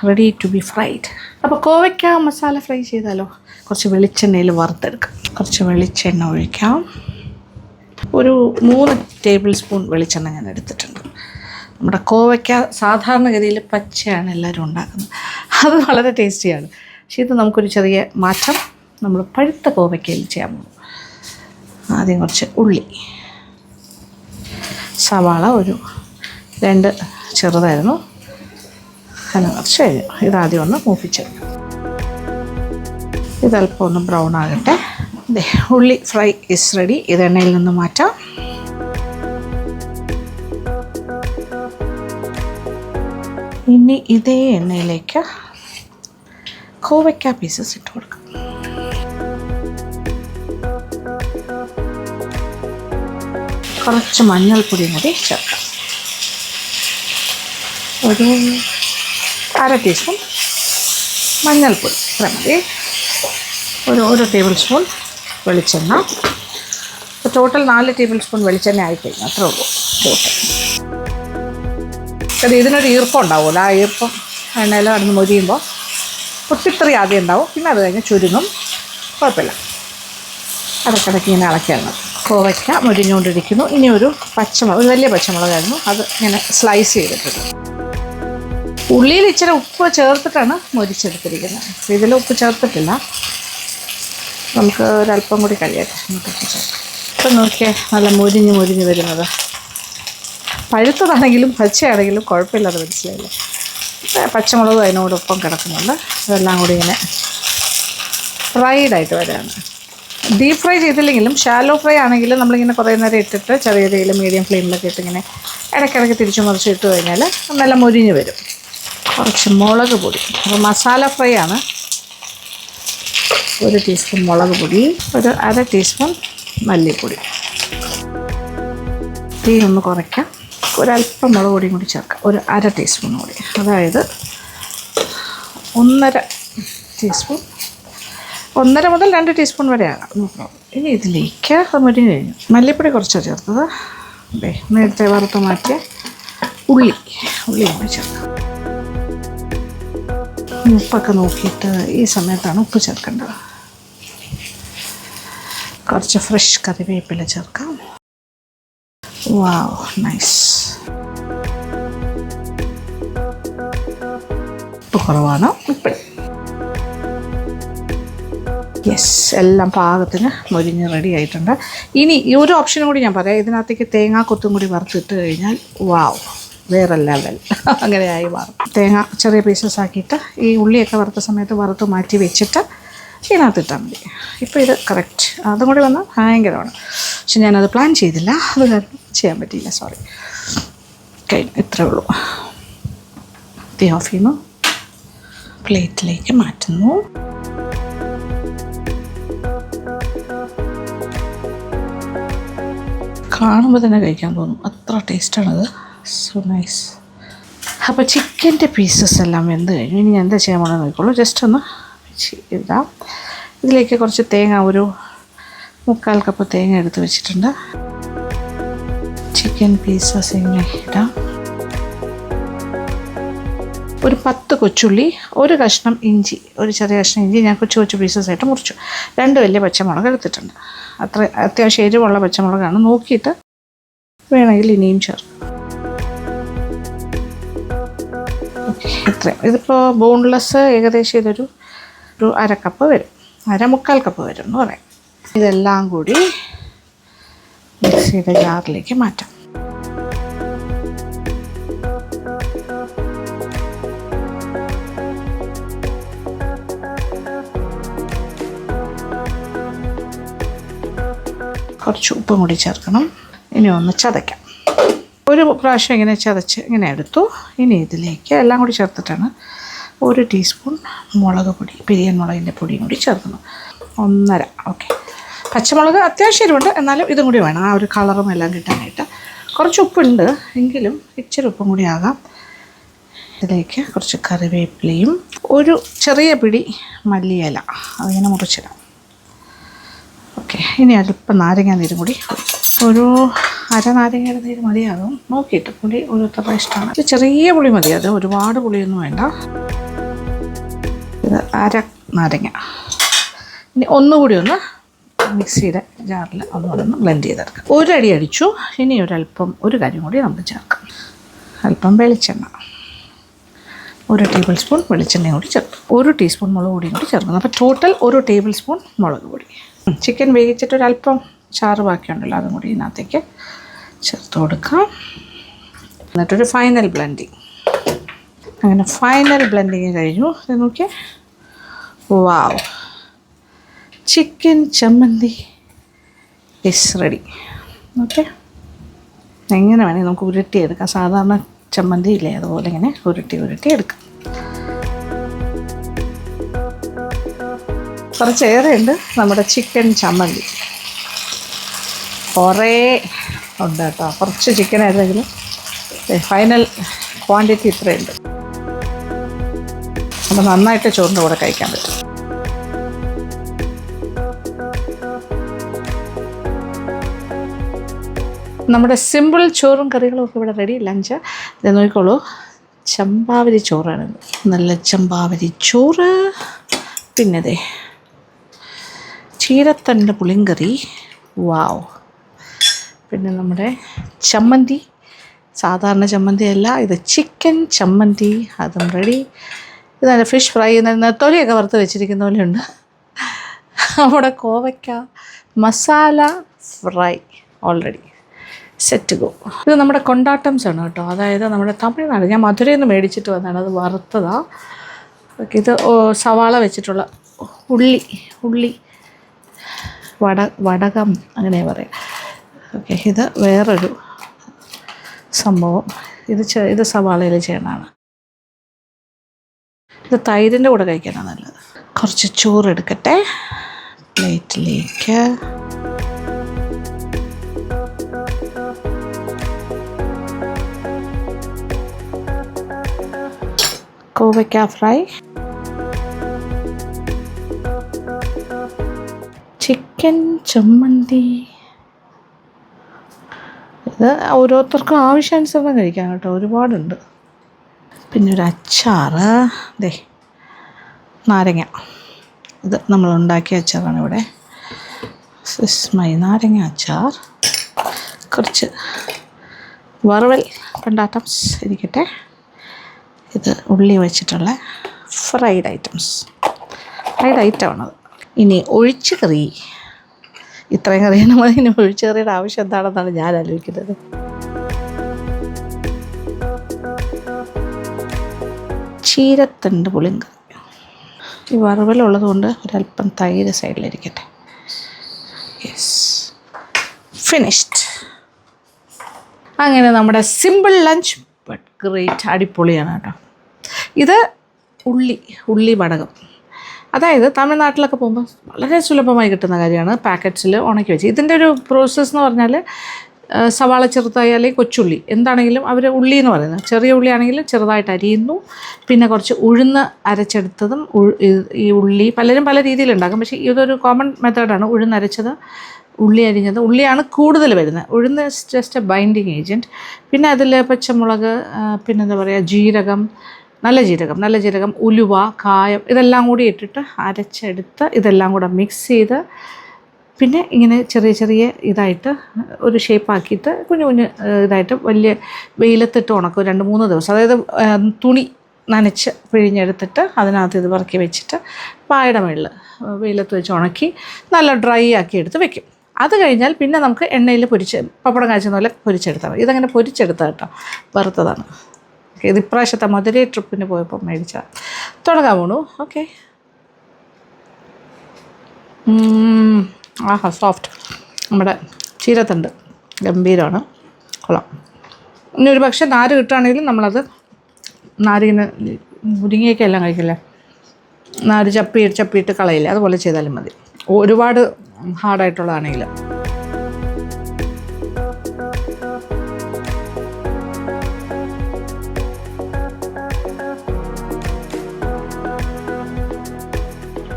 ready to be fried. അപ്പോൾ കോവയ്ക്ക മസാല ഫ്രൈ ചെയ്താലോ? കുറച്ച് വെളിച്ചെണ്ണയിൽ വറുത്തെടുക്കാം. കുറച്ച് വെളിച്ചെണ്ണ ഒഴിക്കാം. ഒരു 3 ടേബിൾ സ്പൂൺ വെളിച്ചെണ്ണ ഞാൻ എടുത്തിട്ടുണ്ട്. നമ്മുടെ കോവയ്ക്ക സാധാരണഗതിയിൽ പച്ചയാണ് എല്ലാവരും ഉണ്ടാക്കുന്നത്, അത് വളരെ ടേസ്റ്റിയാണ്. പക്ഷേ ഇത് നമുക്കൊരു ചെറിയ മാറ്റം നമ്മൾ പഴുത്ത കോവയ്ക്കയിൽ ചെയ്യാൻ പോകും. ആദ്യം കുറച്ച് ഉള്ളി, സവാള ഒരു 2 ചെറുതായിരുന്നു, കനം കുറച്ച് കഴിഞ്ഞു. ഇതാദ്യം ഒന്ന് മൂപ്പിച്ചെടുക്കാം. ഇതല്പം ഒന്ന് ബ്രൗൺ ആകട്ടെ. ഉള്ളി ഫ്രൈ ഇസ് റെഡി. ഇത് എണ്ണയിൽ നിന്ന് മാറ്റാം. ഇനി ഇതേ എണ്ണയിലേക്ക് കോവയ്ക്ക പീസസ് ഇട്ട് കൊടുക്കാം. കുറച്ച് മഞ്ഞൾപ്പൊടിയും കൂടി ചേർക്കാം. ഒരു 1/2 ടീസ്പൂൺ മഞ്ഞൾപ്പൊടി ഇത്ര മതി. ഒരു ടേബിൾ സ്പൂൺ വെളിച്ചെണ്ണ. ഇപ്പോൾ ടോട്ടൽ 4 ടേബിൾ സ്പൂൺ വെളിച്ചെണ്ണ ആയിക്കഴിഞ്ഞു. അത്രേ ഉള്ളൂ ടോട്ടൽ. അത് ഇതിനൊരു ഈർപ്പം ഉണ്ടാവുമല്ലോ, ആ ഈർപ്പം എണ്ണയിൽ കടന്ന് മൊരിയുമ്പോൾ പൊട്ടിത്തെറി ആദ്യം ഉണ്ടാവും, പിന്നെ അത് കഴിഞ്ഞ് ചുരുങ്ങും. കുഴപ്പമില്ല, ഇടയ്ക്കിടയ്ക്ക് ഇങ്ങനെ ഇളക്കിയാണ്. കോവയ്ക്ക മൊരിഞ്ഞുകൊണ്ടിരിക്കുന്നു. ഇനി ഒരു പച്ചമുളക്, ഒരു വലിയ പച്ചമുളകായിരുന്നു, അത് ഇങ്ങനെ സ്ലൈസ് ചെയ്തിട്ടുണ്ട്. ഉള്ളിയിൽ ഇച്ചിരി ഉപ്പ് ചേർത്തിട്ടാണ് മൊരിച്ചെടുത്തിരിക്കുന്നത്. ഇതിൽ ഉപ്പ് ചേർത്തിട്ടില്ല. നമുക്ക് ഒരല്പം കൂടി കഴിയട്ടെ. നമുക്ക് ചേർക്കാം. ഇപ്പം നോക്കിയേ, നല്ല മൊരിഞ്ഞ് വരുന്നത്. പഴുത്തതാണെങ്കിലും പച്ചയാണെങ്കിലും കുഴപ്പമില്ലാതെ മനസ്സിലായില്ലേ. പച്ചമുളകും അതിനോടൊപ്പം കിടക്കുന്നുണ്ട്. ഇതെല്ലാം കൂടി ഇങ്ങനെ ഫ്രൈഡായിട്ട് വരാണ്. ഡീപ്പ് ഫ്രൈ ചെയ്തില്ലെങ്കിലും ഷാലോ ഫ്രൈ ആണെങ്കിലും നമ്മളിങ്ങനെ കുറേ നേരം ഇട്ടിട്ട് ചെറിയ രീതിയിൽ മീഡിയം ഫ്ലെയിമിലൊക്കെ ഇട്ട് ഇങ്ങനെ ഇടയ്ക്കിടയ്ക്ക് തിരിച്ചു മറിച്ച് ഇട്ട് കഴിഞ്ഞാൽ നല്ല മുരിഞ്ഞ് വരും. കുറച്ച് മുളക് പൊടി, അപ്പോൾ മസാല ഫ്രൈ ആണ്. 1 ടീസ്പൂൺ മുളക് പൊടി, ഒരു 1/2 ടീസ്പൂൺ മല്ലിപ്പൊടി. തീ ഒന്ന് കുറയ്ക്കാം. ഒരല്പം മുളക് പൊടിയും കൂടി ചേർക്കാം, ഒരു 1/2 ടീസ്പൂൺ കൂടി, അതായത് 1.5 ടീസ്പൂൺ, 1.5 മുതൽ 2 ടീസ്പൂൺ വരെ ആകാം. ഇനി ഇതിലേക്ക് അത് മുരിഞ്ഞ് കഴിഞ്ഞു. മല്ലിപ്പൊടി കുറച്ചാണ് ചേർത്തത്. നേരത്തെ വറുത്ത് മാറ്റിയ ഉള്ളി കൂടി ചേർക്കാം. ഉപ്പൊക്കെ നോക്കിയിട്ട് ഈ സമയത്താണ് ഉപ്പ് ചേർക്കേണ്ടത്. കുറച്ച് ഫ്രഷ് കറിവേപ്പില ചേർക്കാം. വാവ്, നൈസ്. ഉപ്പ് കുറവാണ് ഇപ്പോഴും. യെസ്, എല്ലാം പാകത്തിന് മുരിഞ്ഞ് റെഡി ആയിട്ടുണ്ട്. ഇനി ഈ ഒരു ഓപ്ഷനും കൂടി ഞാൻ പറയാം. ഇതിനകത്തേക്ക് തേങ്ങാക്കൊത്തും കൂടി വറുത്തിട്ട് കഴിഞ്ഞാൽ വാവ്, വേറെ ലെവൽ അങ്ങനെയായി മാറും. തേങ്ങ ചെറിയ പീസസ് ആക്കിയിട്ട് ഈ ഉള്ളിയൊക്കെ വറുത്ത സമയത്ത് വറുത്ത് മാറ്റി വെച്ചിട്ട് ഇതിനകത്തിട്ടാൽ മതി. ഇപ്പോൾ ഇത് കറക്റ്റ്. അതും കൂടി വന്നാൽ ഭയങ്കരമാണ്. പക്ഷെ ഞാനത് പ്ലാൻ ചെയ്തില്ല, അത് കാരണം ചെയ്യാൻ പറ്റിയില്ല, സോറി. കഴിഞ്ഞു, ഇത്രേ ഉള്ളൂ. തീ ഓഫ് ചെയ്യുന്നു, പ്ലേറ്റിലേക്ക് മാറ്റുന്നു. കാണുമ്പോൾ തന്നെ കഴിക്കാൻ തോന്നും, അത്ര ടേസ്റ്റാണത്. So nice. അപ്പോൾ ചിക്കൻ്റെ പീസസ് എല്ലാം വെന്ത് കഴിഞ്ഞു. ഇനി ഞാൻ എന്താ ചെയ്യാൻ പോകണമെന്ന് നോക്കിക്കോളൂ. ജസ്റ്റ് ഒന്ന് ഇടാം. ഇതിലേക്ക് കുറച്ച് തേങ്ങ, ഒരു 3/4 കപ്പ് തേങ്ങ എടുത്ത് വെച്ചിട്ടുണ്ട്. ചിക്കൻ പീസസ് ഇങ്ങനെ ഇടാം. ഒരു 10 കൊച്ചുള്ളി, ഒരു കഷ്ണം ഇഞ്ചി, ഒരു ചെറിയ കഷ്ണം ഇഞ്ചി ഞാൻ കൊച്ചു പീസസായിട്ട് മുറിച്ചു. 2 വലിയ പച്ചമുളക് എടുത്തിട്ടുണ്ട്. അത്യാവശ്യം എരിവുള്ള പച്ചമുളകാണ്. നോക്കിയിട്ട് വേണമെങ്കിൽ ഇനിയും ചേർക്കും. ഇത്രയും. ഇതിപ്പോൾ ബോൺലെസ് ഏകദേശം ഇതൊരു 1/2 കപ്പ് വരും, 1/4 കപ്പ് വരും എന്ന് പറയാം. ഇതെല്ലാം കൂടി മിക്സിയുടെ ജാറിലേക്ക് മാറ്റാം. കുറച്ച് ഉപ്പും കൂടി ചേർക്കണം. ഇനി ഒന്ന് ചതയ്ക്കാം. ഒരു പ്രാവശ്യം ഇങ്ങനെ ചതച്ച് ഇങ്ങനെ എടുത്തു. ഇനി ഇതിലേക്ക് എല്ലാം കൂടി ചേർത്തിട്ടാണ് 1 ടീസ്പൂൺ മുളക് പൊടി, പിരിയൻ മുളകിൻ്റെ പൊടിയും കൂടി ചേർക്കുന്നു. 1.5. ഓക്കെ. പച്ചമുളക് അത്യാവശ്യം എരിവുണ്ട്, എന്നാലും ഇതും കൂടി വേണം ആ ഒരു കളറും എല്ലാം കിട്ടാനായിട്ട്. കുറച്ച് ഉപ്പുണ്ട്, എങ്കിലും ഇച്ചിരി ഉപ്പും കൂടി ആകാം. ഇതിലേക്ക് കുറച്ച് കറിവേപ്പിലയും ഒരു ചെറിയ പിടി മല്ലിയില അതിങ്ങനെ മുറിച്ചിടാം. ഓക്കെ. ഇനി അതിപ്പം നാരങ്ങ നീരും കൂടി, ഒരു 1/2 നാരങ്ങയുടെ നീര് മതിയാകും. നോക്കിയിട്ട് പുളി ഓരോരുത്തരുടെ ഇഷ്ടമാണ്. ഇത് ചെറിയ പുളി മതി, അത് ഒരുപാട് പുളിയൊന്നും വേണ്ട. ഇത് 1/2 നാരങ്ങ. ഇനി ഒന്നുകൂടി ഒന്ന് മിക്സിയുടെ ജാറിൽ ഒന്നുകൂടെ ബ്ലെൻഡ് ചെയ്തെടുക്കാം. 1 അടി അടിച്ചു. ഇനി ഒരു കാര്യം കൂടി നമുക്ക് ചേർക്കാം. അല്പം വെളിച്ചെണ്ണ, 1 ടേബിൾ സ്പൂൺ വെളിച്ചെണ്ണയും കൂടി ചേർക്കും. 1 ടീസ്പൂൺ മുളക് പൊടിയും കൂടി ചേർക്കുന്നു. അപ്പോൾ ടോട്ടൽ 1 ടേബിൾ സ്പൂൺ മുളക് പൊടി. ചിക്കൻ വേവിച്ചിട്ടൊരല്പം ചാറ് ബാക്കിയുണ്ടല്ലോ, അതും കൂടി ഇതിനകത്തേക്ക് ചേർത്ത് കൊടുക്കാം. എന്നിട്ടൊരു ഫൈനൽ ബ്ലെൻഡിങ്. അങ്ങനെ ഫൈനൽ ബ്ലെൻഡിങ് കഴിഞ്ഞു. ഇത് നോക്കിയേ, വാവ്, ചിക്കൻ ചമ്മന്തി ഇസ് റെഡി. ഓക്കെ. എങ്ങനെ വേണമെങ്കിൽ നമുക്ക് ഉരുട്ടിയെടുക്കാം. സാധാരണ ചമ്മന്തി ഇല്ലേ, അതുപോലെ ഇങ്ങനെ ഉരുട്ടി എടുക്കാം. കുറച്ചേറെ ഉണ്ട് നമ്മുടെ ചിക്കൻ ചമ്മന്തി. കുറേ ഉണ്ട് കേട്ടോ, കുറച്ച് ചിക്കൻ ആയിരുന്നെങ്കിലും ഫൈനൽ ക്വാണ്ടിറ്റി ഇത്രയുണ്ട്. അപ്പോൾ നന്നായിട്ട് ചോറിൻ്റെ കൂടെ കഴിക്കാൻ പറ്റും. നമ്മുടെ സിമ്പിൾ ചോറും കറികളും ഒക്കെ ഇവിടെ റെഡി. ലഞ്ച് ഇത് നോക്കിക്കോളൂ, ചമ്പാവരി ചോറാണിത്. നല്ല ചമ്പാവരി ചോറ്. പിന്നെ ദേ ചീരത്തണ്ട് പുളിങ്കറി. വാവ്. പിന്നെ നമ്മുടെ ചമ്മന്തി, സാധാരണ ചമ്മന്തിയല്ല, ഇത് ചിക്കൻ ചമ്മന്തി, അതും റെഡി. ഇതാണ് ഫിഷ് ഫ്രൈ, നെത്തോലിയൊക്കെ വറുത്ത് വെച്ചിരിക്കുന്ന പോലെയുണ്ട്. നമ്മുടെ കോവയ്ക്ക masala fry already set go. ഇത് നമ്മുടെ കൊണ്ടാട്ടംസ് ആണ് കേട്ടോ, അതായത് നമ്മുടെ തമിഴ്നാട്. ഞാൻ മധുരയിൽ നിന്ന് മേടിച്ചിട്ട് വന്നതാണ്, അത് വറുത്തതാണ്. ഇത് സവാള വെച്ചിട്ടുള്ള ഉള്ളി വടകം അങ്ങനെ പറയാം. ഓക്കെ, ഇത് വേറൊരു സംഭവം. ഇത് സവാളയിൽ ചെയ്യണതാണ്. ഇത് തൈരിൻ്റെ കൂടെ കഴിക്കാനാണ് നല്ലത്. കുറച്ച് ചോറെടുക്കട്ടെ പ്ലേറ്റിലേക്ക്. കോവയ്ക്ക ഫ്രൈ, ചിക്കൻ ചമ്മന്തി. ഇത് ഓരോരുത്തർക്കും ആവശ്യാനുസരണം കഴിക്കാം കേട്ടോ, ഒരുപാടുണ്ട്. പിന്നെ ഒരു അച്ചാറ്, ദേ നാരങ്ങ. ഇത് നമ്മളുണ്ടാക്കിയ അച്ചാറാണ് ഇവിടെ. നാരങ്ങ അച്ചാർ. കുറച്ച് വറവൽ കൊണ്ടാട്ടംസ് ഇരിക്കട്ടെ. ഇത് ഉള്ളി വെച്ചിട്ടുള്ള ഫ്രൈഡ് ഐറ്റമാണത്. ഇനി ഒഴിച്ച് കറി. ഇത്രയും കറിയാണ് മതി. ഇനി ഒഴിച്ച് കറിയുടെ ആവശ്യം എന്താണെന്നാണ് ഞാൻ ആലോചിക്കുന്നത്. ചീരത്തണ്ട് പുളിങ്കറി. ഈ വറവലുള്ളത് കൊണ്ട് ഒരല്പം തൈര് സൈഡിലിരിക്കട്ടെ. Yes, finished. അങ്ങനെ നമ്മുടെ സിമ്പിൾ ലഞ്ച് ബട്ട് ഗ്രേറ്റ്, അടിപൊളിയാണ് കേട്ടോ. ഇത് ഉള്ളി വടകം. അതായത് തമിഴ്നാട്ടിലൊക്കെ പോകുമ്പോൾ വളരെ സുലഭമായി കിട്ടുന്ന കാര്യമാണ്. പാക്കറ്റ്സിൽ ഉണക്കി വെച്ച്. ഇതിൻ്റെ ഒരു പ്രോസസ്സ് എന്ന് പറഞ്ഞാൽ സവാള ചെറുതായി അല്ലെങ്കിൽ കൊച്ചുള്ളി എന്താണെങ്കിലും അവർ ഉള്ളി എന്ന് പറയുന്നത്, ചെറിയ ഉള്ളി ആണെങ്കിലും ചെറുതായിട്ട് അരിയുന്നു. പിന്നെ കുറച്ച് ഉഴുന്ന് അരച്ചെടുത്തതും ഈ ഉള്ളി പലരും പല രീതിയിലുണ്ടാക്കും. പക്ഷേ ഇതൊരു കോമൺ മെത്തേഡാണ്. ഉഴുന്നരച്ചത്, ഉള്ളി അരിഞ്ഞത്. ഉള്ളിയാണ് കൂടുതൽ വരുന്നത്. ഉഴുന്ന് ജസ്റ്റ് എ ബൈൻഡിങ് ഏജൻറ്റ്. പിന്നെ അതിൽ പച്ചമുളക്, പിന്നെന്താ പറയുക, ജീരകം, നല്ല ജീരകം, ഉലുവ, കായം, ഇതെല്ലാം കൂടി ഇട്ടിട്ട് അരച്ചെടുത്ത് ഇതെല്ലാം കൂടെ മിക്സ് ചെയ്ത് പിന്നെ ഇങ്ങനെ ചെറിയ ഇതായിട്ട് ഒരു ഷേപ്പാക്കിയിട്ട് കുഞ്ഞു ഇതായിട്ട് വലിയ വെയിലത്തിട്ട് ഉണക്കും 2-3 ദിവസം. അതായത് തുണി നനച്ച് പിഴിഞ്ഞെടുത്തിട്ട് അതിനകത്ത് ഇത് പറക്കി വെച്ചിട്ട് പായയുടെ മുകളിൽ വെയിലത്ത് വെച്ച് ഉണക്കി നല്ല ഡ്രൈ ആക്കി എടുത്ത് വെക്കും. അത് കഴിഞ്ഞാൽ പിന്നെ നമുക്ക് എണ്ണയിൽ പപ്പടം കാച്ചുന്ന പോലെ പൊരിച്ചെടുത്താൽ മതി. ഇതങ്ങനെ പൊരിച്ചെടുത്താൽ കേട്ടോ, വറുത്തതാണ്. ഇത് ഇപ്രാവശ്യത്തെ മധുരൈ ട്രിപ്പിന് പോയപ്പോൾ മേടിച്ചാൽ. തുടങ്ങാൻ പോണു. ഓക്കെ. ആഹാ, സോഫ്റ്റ്. നമ്മുടെ ചീരത്തണ്ട് ഗംഭീരമാണ്, കൊള്ളാം. ഇനി ഒരു പക്ഷേ നാര് കിട്ടുകയാണെങ്കിലും നമ്മളത് നാരിങ്ങനെ മുരിങ്ങയൊക്കെ എല്ലാം കഴിക്കില്ലേ, നാര് ചപ്പിയിട്ട് കളയില്ല, അതുപോലെ ചെയ്താലും മതി. ഒരുപാട് ഹാർഡായിട്ടുള്ളതാണെങ്കിൽ.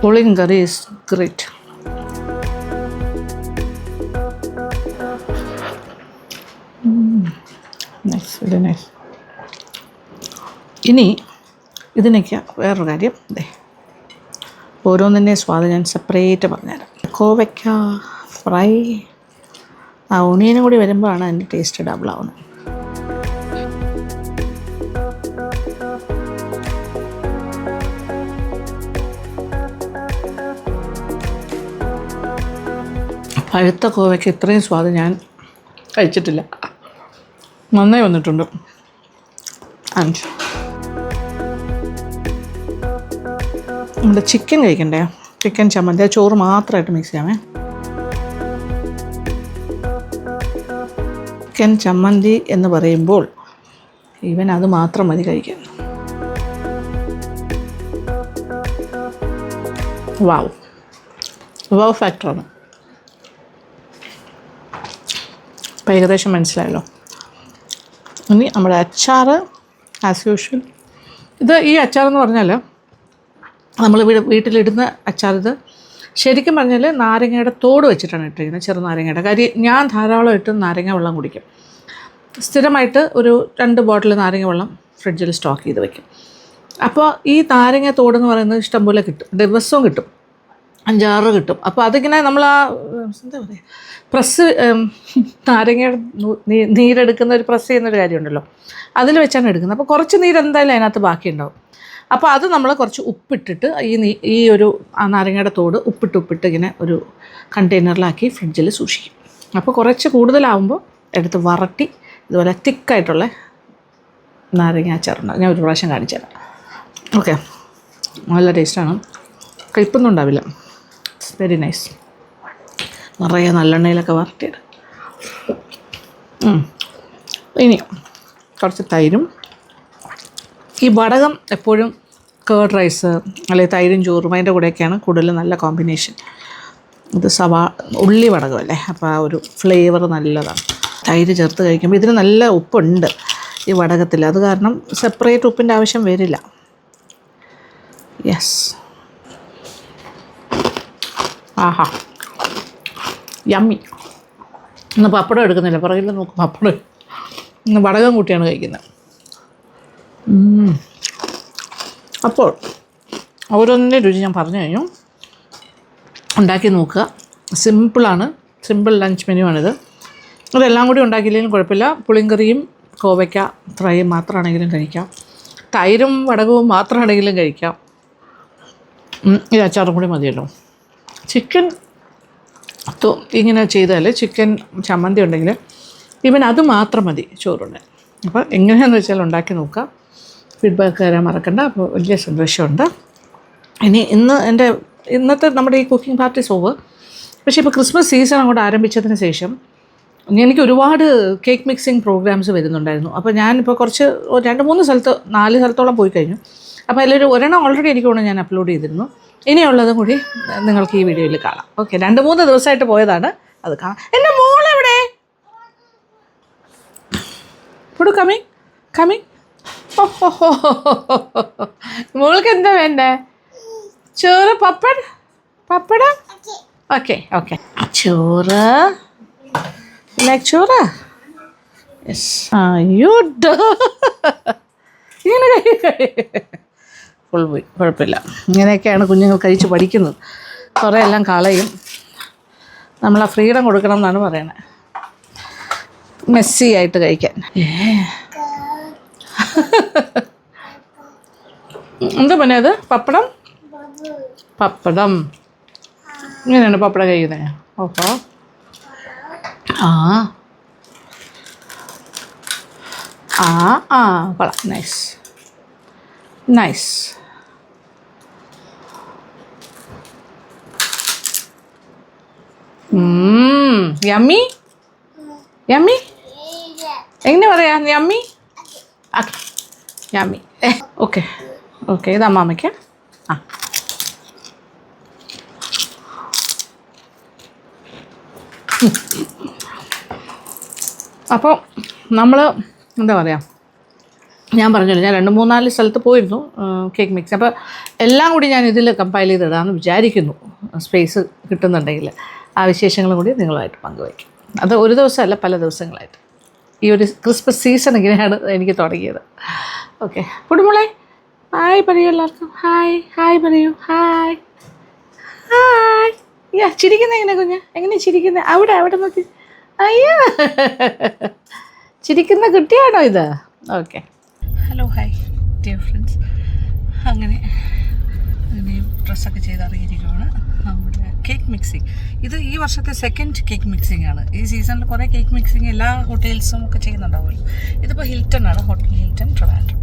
Pulinkari is great. Nice, very nice. ഇനി ഇതിനൊക്കെ വേറൊരു കാര്യം, ഓരോന്നിൻ്റെ സ്വാദ് ഞാൻ സെപ്പറേറ്റ് പറഞ്ഞുതരാം. കോവയ്ക്ക ഫ്രൈ, ആ ഒണിയനും കൂടി വരുമ്പോഴാണ് അതിൻ്റെ ടേസ്റ്റ് ഡബിളാവുന്നത്. പഴുത്ത കോവയ്ക്ക് ഇത്രയും സ്വാദ് ഞാൻ കഴിച്ചിട്ടില്ല. നന്നായി വന്നിട്ടുണ്ട്. നമ്മുടെ ചിക്കൻ കഴിക്കണ്ടേ, ചിക്കൻ ചമ്മന്തി. ചോറ് മാത്രമായിട്ട് മിക്സ് ചെയ്യാമേ. ചിക്കൻ ചമ്മന്തി എന്ന് പറയുമ്പോൾ ഈവൻ അത് മാത്രം മതി കഴിക്കാൻ. വാവ് ഫാക്ടറാണ്. അപ്പോൾ ഏകദേശം മനസ്സിലായല്ലോ. ഇനി നമ്മുടെ അച്ചാർ ആസ് യൂഷ്വൽ. ഈ അച്ചാറെന്ന് പറഞ്ഞാൽ നമ്മൾ വീട്ടിലിടുന്ന അച്ചാർ. ഇത് ശരിക്കും പറഞ്ഞാൽ നാരങ്ങയുടെ തോട് വെച്ചിട്ടാണ് ഇട്ടിരിക്കുന്നത്, ചെറുനാരങ്ങയുടെ. കാര്യം ഞാൻ ധാരാളം ഇട്ട് നാരങ്ങ വെള്ളം കുടിക്കും. സ്ഥിരമായിട്ട് ഒരു 2 ബോട്ടിൽ നാരങ്ങ വെള്ളം ഫ്രിഡ്ജിൽ സ്റ്റോക്ക് ചെയ്ത് വയ്ക്കും. അപ്പോൾ ഈ നാരങ്ങ തോടെന്ന് പറയുന്നത് ഇഷ്ടംപോലെ കിട്ടും, ദിവസവും കിട്ടും, 5-6 കിട്ടും. അപ്പോൾ അതിങ്ങനെ നമ്മൾ എന്താ പറയുക, പ്രസ്, നാരങ്ങയുടെ നീരെടുക്കുന്ന ഒരു പ്രസ് ചെയ്യുന്നൊരു കാര്യമുണ്ടല്ലോ, അതിൽ വെച്ചാണ് എടുക്കുന്നത്. അപ്പോൾ കുറച്ച് നീര് എന്തായാലും അതിനകത്ത് ബാക്കിയുണ്ടാവും. അപ്പോൾ അത് നമ്മൾ കുറച്ച് ഉപ്പിട്ടിട്ട് ഈ ഒരു നാരങ്ങയുടെ തോട് ഉപ്പിട്ട് ഇങ്ങനെ ഒരു കണ്ടെയ്നറിലാക്കി ഫ്രിഡ്ജിൽ സൂക്ഷിക്കും. അപ്പോൾ കുറച്ച് കൂടുതലാവുമ്പോൾ എടുത്ത് വറട്ടി ഇതുപോലെ തിക്കായിട്ടുള്ള നാരങ്ങ അച്ചാറുണ്ടാവും. ഞാൻ ഒരു പ്രാവശ്യം കാണിച്ചു തരാം. ഓക്കെ, നല്ല ടേസ്റ്റാണ്, കഴിപ്പൊന്നും ഉണ്ടാവില്ല. It's very nice. നിറയെ നല്ലെണ്ണയിലൊക്കെ വരട്ടിയിടും. ഇനി കുറച്ച് തൈരും. ഈ വടകം എപ്പോഴും കേർഡ് റൈസ് അല്ലെങ്കിൽ തൈരും ചോറും അതിൻ്റെ കൂടെയൊക്കെയാണ് കൂടുതൽ നല്ല കോമ്പിനേഷൻ. ഇത് ഉള്ളി വടകമല്ലേ, അപ്പോൾ ആ ഒരു ഫ്ലേവർ നല്ലതാണ്. തൈര് ചേർത്ത് കഴിക്കുമ്പോൾ ഇതിന് നല്ല ഉപ്പുണ്ട് ഈ വടകത്തിൽ, അത് കാരണം സെപ്പറേറ്റ് ഉപ്പിൻ്റെ ആവശ്യം വരില്ല. യെസ്, ആഹാ യമ്മി. ഇന്ന് പപ്പടം എടുക്കുന്നില്ല, പുറകിൽ നോക്കും പപ്പടം. ഇന്ന് വടകം കൂട്ടിയാണ് കഴിക്കുന്നത്. അപ്പോൾ ഓരോന്നിൻ്റെ രുചി ഞാൻ പറഞ്ഞു കഴിഞ്ഞു. ഉണ്ടാക്കി നോക്കുക, സിമ്പിളാണ്. സിമ്പിൾ ലഞ്ച് മെനു ആണിത്. അതെല്ലാം കൂടി ഉണ്ടാക്കിയില്ലെങ്കിലും കുഴപ്പമില്ല. പുളിങ്കറിയും കോവയ്ക്ക ഫ്രൈയും മാത്രമാണെങ്കിലും കഴിക്കാം, തൈരും വടകവും മാത്രമാണെങ്കിലും കഴിക്കാം. ഇത് അച്ചാറും കൂടി മതിയല്ലോ. ചിക്കൻ ഇങ്ങനെ ചെയ്താൽ ചിക്കൻ ചമ്മന്തി ഉണ്ടെങ്കിൽ ഇവൻ അത് മാത്രം മതി ചോറുണ്ട്. അപ്പോൾ എങ്ങനെയാണെന്ന് വെച്ചാൽ ഉണ്ടാക്കി നോക്കുക, ഫീഡ്ബാക്ക് തരാൻ മറക്കണ്ട. അപ്പോൾ വലിയ സന്തോഷമുണ്ട്. ഇനി ഇന്നത്തെ നമ്മുടെ ഈ കുക്കിംഗ് പാർട്ടീസ് ഓവർ. പക്ഷേ ഇപ്പോൾ ക്രിസ്മസ് സീസൺ അങ്ങോട്ട് ആരംഭിച്ചതിന് ശേഷം എനിക്ക് ഒരുപാട് കേക്ക് മിക്സിങ് പ്രോഗ്രാംസ് വരുന്നുണ്ടായിരുന്നു. അപ്പോൾ ഞാനിപ്പോൾ കുറച്ച് 2-3 സ്ഥലത്ത് 4 സ്ഥലത്തോളം പോയി കഴിഞ്ഞു. അപ്പോൾ അതിലൊരു ഒരെണ്ണം ഓൾറെഡി എനിക്ക് തോന്നുന്നു ഞാൻ അപ്ലോഡ് ചെയ്തിരുന്നു. ഇനിയുള്ളതും കൂടി നിങ്ങൾക്ക് ഈ വീഡിയോയിൽ കാണാം. ഓക്കെ, 2-3 ദിവസമായിട്ട് പോയതാണ്, അത് കാണാം. എൻ്റെ മോളെവിടെ? കമ്മിങ്. ഓഹോ, മോൾക്ക് എന്താ വേണ്ടേ? ചോറ്, പപ്പടം. ഓക്കെ, ചോറ്. ലൈക്ക് ചോറ്? യെസ്. അയ്യോ, ഇങ്ങനെ ഫുൾ പോയി, കുഴപ്പമില്ല. ഇങ്ങനെയൊക്കെയാണ് കുഞ്ഞുങ്ങൾ കഴിച്ച് പഠിക്കുന്നത്. കുറേ എല്ലാം കളയും. നമ്മൾ ആ ഫ്രീഡം കൊടുക്കണം എന്നാണ് പറയണത്, മെസ്സി ആയിട്ട് കഴിക്കാൻ. എന്താ പിന്നെ അത്? പപ്പടം. ഇങ്ങനെയാണ് പപ്പടം കഴിക്കുന്നത്. ഓഹോ, കൊള്ളാം. നൈസ്. യമ്മി. എങ്ങനെ പറയാ? യമ്മി. യമ്മി. ഓക്കെ, ഇത് അമ്മാമ്മയ്ക്ക്. അപ്പോൾ നമ്മൾ എന്താ പറയുക, ഞാൻ പറഞ്ഞല്ലോ, ഞാൻ 2-3-4 സ്ഥലത്ത് പോയിരുന്നു കേക്ക് മിക്സ്. അപ്പോൾ എല്ലാം കൂടി ഞാൻ ഇതിൽ കമ്പൈൽ ചെയ്തിടാമെന്ന് വിചാരിക്കുന്നു, സ്പേസ് കിട്ടുന്നുണ്ടെങ്കിൽ. ആ വിശേഷങ്ങളും കൂടി നിങ്ങളുമായിട്ട് പങ്കുവയ്ക്കും. അത് ഒരു ദിവസമല്ല, പല ദിവസങ്ങളായിട്ട്. ഈ ഒരു ക്രിസ്മസ് സീസൺ ഇങ്ങനെയാണ് എനിക്ക് തുടങ്ങിയത്. ഓക്കെ, കുടുംബളെ ഹായ് പറയൂ എല്ലാവർക്കും. ഹായ് പറയൂ. ഹായ്. ചിരിക്കുന്നത് എങ്ങനെ കുഞ്ഞ്? എങ്ങനെ ചിരിക്കുന്നത്? അവിടെ നോക്കി. അയ്യോ, ചിരിക്കുന്ന കുട്ടിയാണോ ഇത്? Okay, hello, hi dear friends. അങ്ങനെ ഡ്രസ്സൊക്കെ ചെയ്ത് ഇറങ്ങിയിരിക്കുകയാണ്. നമ്മുടെ കേക്ക് മിക്സിങ്, ഇത് ഈ വർഷത്തെ സെക്കൻഡ് കേക്ക് മിക്സിംഗ് ആണ്. ഈ സീസണിൽ കുറേ കേക്ക് മിക്സിങ് എല്ലാ ഹോട്ടൽസും ഒക്കെ ചെയ്യുന്നുണ്ടാവുമല്ലോ. ഇതിപ്പോൾ ഹിൽട്ടൺ ആണ്, ഹോട്ടൽ ഹിൽട്ടൺ ട്രിവാൻഡ്രം.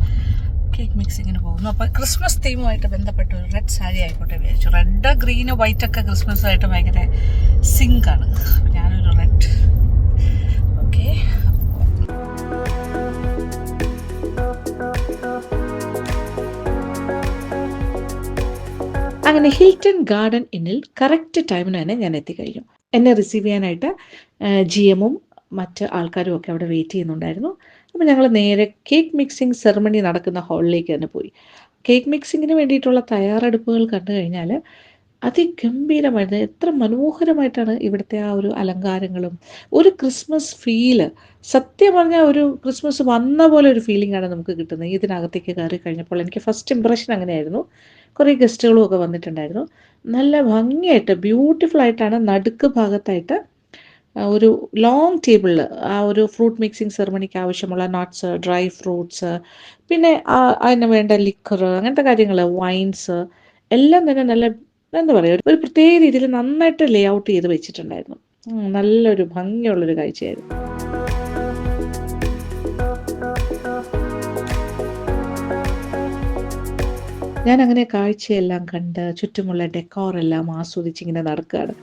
കേക്ക് മിക്സിങ്ങിന് പോകുന്നു. അപ്പോൾ ക്രിസ്മസ് തീമുമായിട്ട് ബന്ധപ്പെട്ട് ഒരു റെഡ് സാരി ആയിക്കോട്ടെ വിചാരിച്ചു. റെഡ്, ഗ്രീന്, വൈറ്റ് ഒക്കെ ക്രിസ്മസായിട്ട് ഭയങ്കര സിങ്കാണ്. അപ്പോൾ ഞാനൊരു റെഡ്. ഓക്കെ, അങ്ങനെ ഹിൽട്ടൺ ഗാർഡൻ ഇന്നിൽ കറക്റ്റ് ടൈമിന് തന്നെ ഞാൻ എത്തിക്കഴിഞ്ഞു. എന്നെ റിസീവ് ചെയ്യാനായിട്ട് GM-ഉം മറ്റ് ആൾക്കാരും ഒക്കെ അവിടെ വെയിറ്റ് ചെയ്യുന്നുണ്ടായിരുന്നു. അപ്പോൾ ഞങ്ങൾ നേരെ കേക്ക് മിക്സിംഗ് സെറമണി നടക്കുന്ന ഹാളിലേക്ക് തന്നെ പോയി. കേക്ക് മിക്സിങ്ങിന് വേണ്ടിയിട്ടുള്ള തയ്യാറെടുപ്പുകൾ കണ്ടു കഴിഞ്ഞാൽ അതിഗംഭീരമായിരുന്നു. എത്ര മനോഹരമായിട്ടാണ് ഇവിടുത്തെ ആ ഒരു അലങ്കാരങ്ങളും ഒരു ക്രിസ്മസ് ഫീല്. സത്യം പറഞ്ഞാൽ ഒരു ക്രിസ്മസ് വന്ന പോലെ ഒരു ഫീലിംഗ് ആണ് നമുക്ക് കിട്ടുന്നത്. ഇതിനകത്തേക്ക് കയറി കഴിഞ്ഞപ്പോൾ എനിക്ക് ഫസ്റ്റ് ഇമ്പ്രഷൻ അങ്ങനെയായിരുന്നു. കുറേ ഗസ്റ്റുകളും ഒക്കെ വന്നിട്ടുണ്ടായിരുന്നു. നല്ല ഭംഗിയായിട്ട് ബ്യൂട്ടിഫുൾ ആയിട്ടാണ് നടുക്ക് ഭാഗത്തായിട്ട് ഒരു ലോങ് ടേബിളിൽ ആ ഒരു ഫ്രൂട്ട് മിക്സിംഗ് സെറമണിക്ക് ആവശ്യമുള്ള നട്ട്സ്, ഡ്രൈ ഫ്രൂട്ട്സ്, പിന്നെ അതിന് വേണ്ട ലിക്കർ, അങ്ങനത്തെ കാര്യങ്ങൾ, വൈൻസ് എല്ലാം തന്നെ നല്ല എന്താ പറയുക, ഒരു പ്രത്യേക രീതിയിൽ നന്നായിട്ട് ലേ ഔട്ട് ചെയ്ത് വെച്ചിട്ടുണ്ടായിരുന്നു. നല്ലൊരു ഭംഗിയുള്ളൊരു കാഴ്ചയായിരുന്നു. ഞാൻ അങ്ങനെ കാഴ്ചയെല്ലാം കണ്ട് ചുറ്റുമുള്ള ഡെക്കോറെല്ലാം ആസ്വദിച്ചിങ്ങനെ നടക്കുകയാണ്.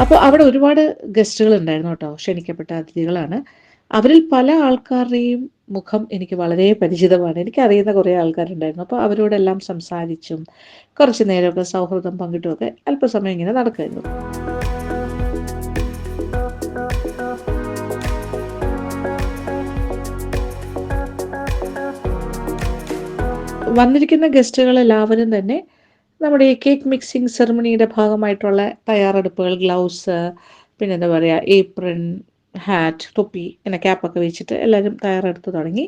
അപ്പോൾ അവിടെ ഒരുപാട് ഗസ്റ്റുകൾ ഉണ്ടായിരുന്നു കേട്ടോ, ക്ഷണിക്കപ്പെട്ട അതിഥികളാണ്. അവരിൽ പല ആൾക്കാരുടെയും മുഖം എനിക്ക് വളരെ പരിചിതമാണ്. എനിക്കറിയുന്ന കുറേ ആൾക്കാരുണ്ടായിരുന്നു. അപ്പോൾ അവരോടെല്ലാം സംസാരിച്ചും കുറച്ച് നേരമൊക്കെ സൗഹൃദം പങ്കിട്ടുമൊക്കെ അല്പസമയം ഇങ്ങനെ നടക്കുമായിരുന്നു. വന്നിരിക്കുന്ന ഗസ്റ്റുകളെല്ലാവരും തന്നെ നമ്മുടെ ഈ കേക്ക് മിക്സിംഗ് സെറമണിയുടെ ഭാഗമായിട്ടുള്ള തയ്യാറെടുപ്പുകൾ, ഗ്ലൗസ്, പിന്നെ എന്താ പറയുക, ഏപ്രിൻ, ഹാറ്റ്, തൊപ്പി, പിന്നെ ക്യാപ്പൊക്കെ വെച്ചിട്ട് എല്ലാവരും തയ്യാറെടുത്ത് തുടങ്ങി.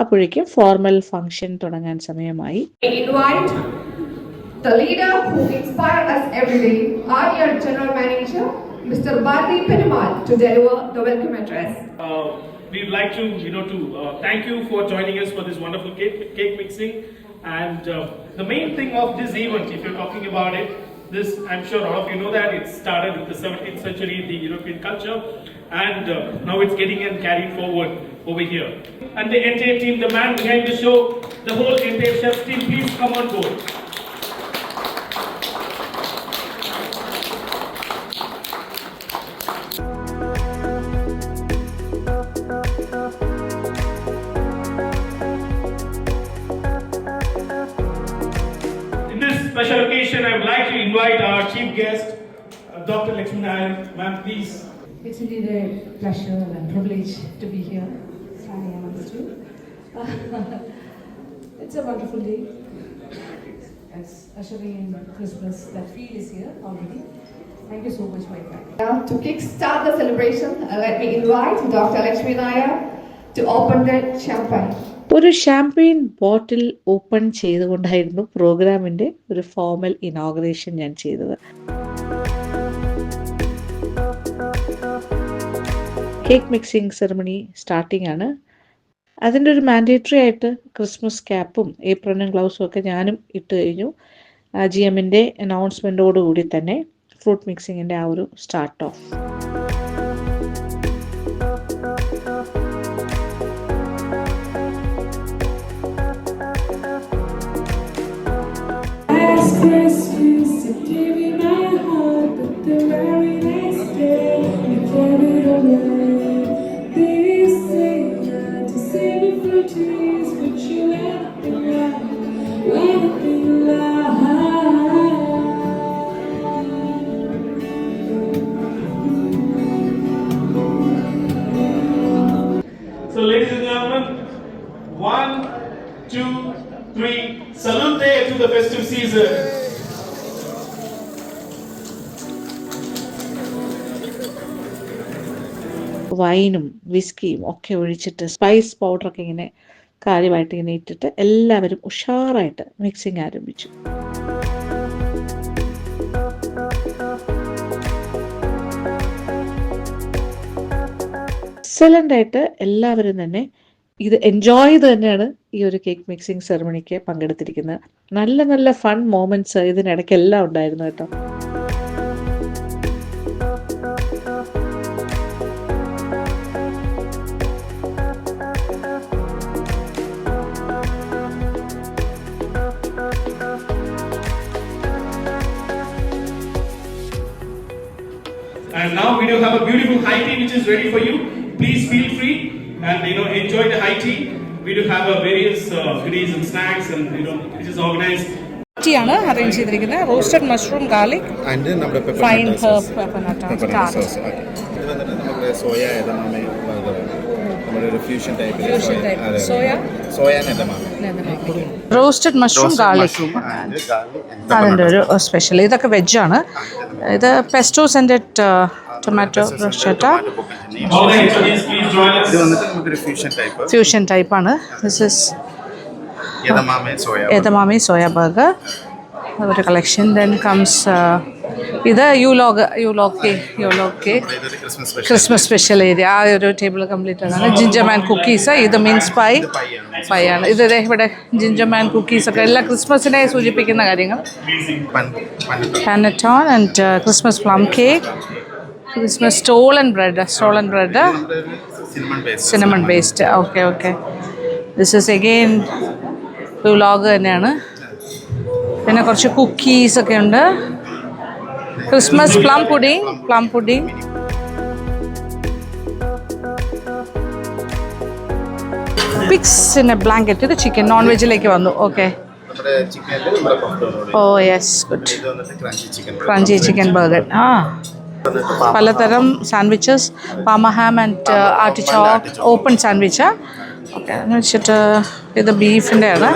അപ്പോഴേക്കും ഫോർമൽ ഫംഗ്ഷൻ തുടങ്ങാൻ സമയമായി. The leader who inspires us every day, our dear General Manager, Mr. Bharti Perumal, to deliver the welcome address. We'd like to, thank you for joining us for this wonderful cake mixing. And the main thing of this event, if you're talking about it, this, I'm sure all of you know that it started with the 17th century, the European culture, and now it's getting and carried forward over here. And the entire team, the man behind the show, the whole entire chef's team, please come on board. Special occasion, I would like to invite our chief guest, Dr. Lakshmi Nair. Ma'am, please. It's indeed a pleasure and privilege to be here, standing amongst you. It's a wonderful day. It's ushering in Christmas. That feel is here already. Thank you so much for inviting. Now, to kickstart the celebration, let me invite Dr. Lakshmi Nair to open the champagne. ഒരു champagne ബോട്ടിൽ open ചെയ്തുകൊണ്ടായിരുന്നു പ്രോഗ്രാമിൻ്റെ ഒരു formal inauguration ഞാൻ ചെയ്തത്. Cake mixing ceremony starting ആണ്. അതിൻ്റെ ഒരു mandatory ആയിട്ട് Christmas ക്യാപ്പും ഏപ്രിനും ഗ്ലൗസും ഒക്കെ ഞാനും ഇട്ട് കഴിഞ്ഞു. GMൻ്റെ അനൗൺസ്മെൻറ്റോടുകൂടി തന്നെ ഫ്രൂട്ട് മിക്സിങ്ങിൻ്റെ ആ ഒരു start of. Christmas, you gave me my heart, but the very next day you gave it away. They say not to save it for tears, but you let it lie, let it lie. So, ladies and gentlemen, 1, 2, 3, salute to the festive season. വൈനും വിസ്കിയും ഒക്കെ ഒഴിച്ചിട്ട് spice പൗഡറൊക്കെ ഇങ്ങനെ കാര്യമായിട്ട് ഇങ്ങനെ ഇട്ടിട്ട് എല്ലാവരും ഉഷാറായിട്ട് mixing ആരംഭിച്ചു. എക്സലൻ്റായിട്ട് എല്ലാവരും തന്നെ ഇത് എൻജോയ് ചെയ്ത് തന്നെയാണ് ഈ ഒരു കേക്ക് മിക്സിംഗ് സെറമണിക്ക് പങ്കെടുത്തിരിക്കുന്നത്. നല്ല നല്ല ഫൺ മൊമെൻറ്റ്സ് ഇതിനിടയ്ക്ക് എല്ലാം ഉണ്ടായിരുന്നു കേട്ടോ. And now we do have a beautiful high tea which is ready for you. Please feel free and enjoy the high tea. We do have various goodies and snacks and it is organized. Tea ആണ് arrange ചെയ്തിരിക്കുന്നത്. Roasted mushroom garlic and നമ്മുടെ fine herb peppernut നമ്മുടെ soya edamame, നമ്മുടെ ഒരു fusion type soya roasted mushroom garlic അതിൻ്റെ ഒരു special. ഇതൊക്കെ വെജാണ്. ഇത് pesto scented tomato bruschetta fusion ടൈപ്പാണ്. This is edamame soya burger, ഒരു കളക്ഷൻ. ദെൻ കംസ് ഇത് yule log cake Christmas special area. ആ ഒരു ടേബിൾ കംപ്ലീറ്റ് ആണ്. ജിഞ്ചർമാൻ കുക്കീസ്, ഇത് മീൻസ് പൈ ആണ്. ഇത് ഇവിടെ ജിഞ്ചർമാൻ കുക്കീസ് ഒക്കെ എല്ലാ ക്രിസ്മസിനെ സൂചിപ്പിക്കുന്ന കാര്യങ്ങൾ. Panettone and Christmas plum cake, Christmas stolen bread cinnamon based. Okay this is again vlog തന്നെയാണ്. പിന്നെ കുറച്ച് കുക്കീസൊക്കെ ഉണ്ട്. Christmas plum pudding pigs in A blanket. ഇത് ചിക്കൻ നോൺ വെജിലേക്ക് വന്നു. ഓക്കെ. നമ്മുടെ ചിക്കനിൽ നമ്മുടെ പഫ്ഡോൺ ഓ യെസ് ഗുഡ്. ഇത് വന്നിട്ട് ക്രഞ്ചി ചിക്കൻ ബർഗർ. ആ പലതരം sandwiches, parma ham and artichoke open sandwich. Okay. എന്ന് വെച്ചിട്ട് ഇത് ബീഫിൻ്റെ ആണ്.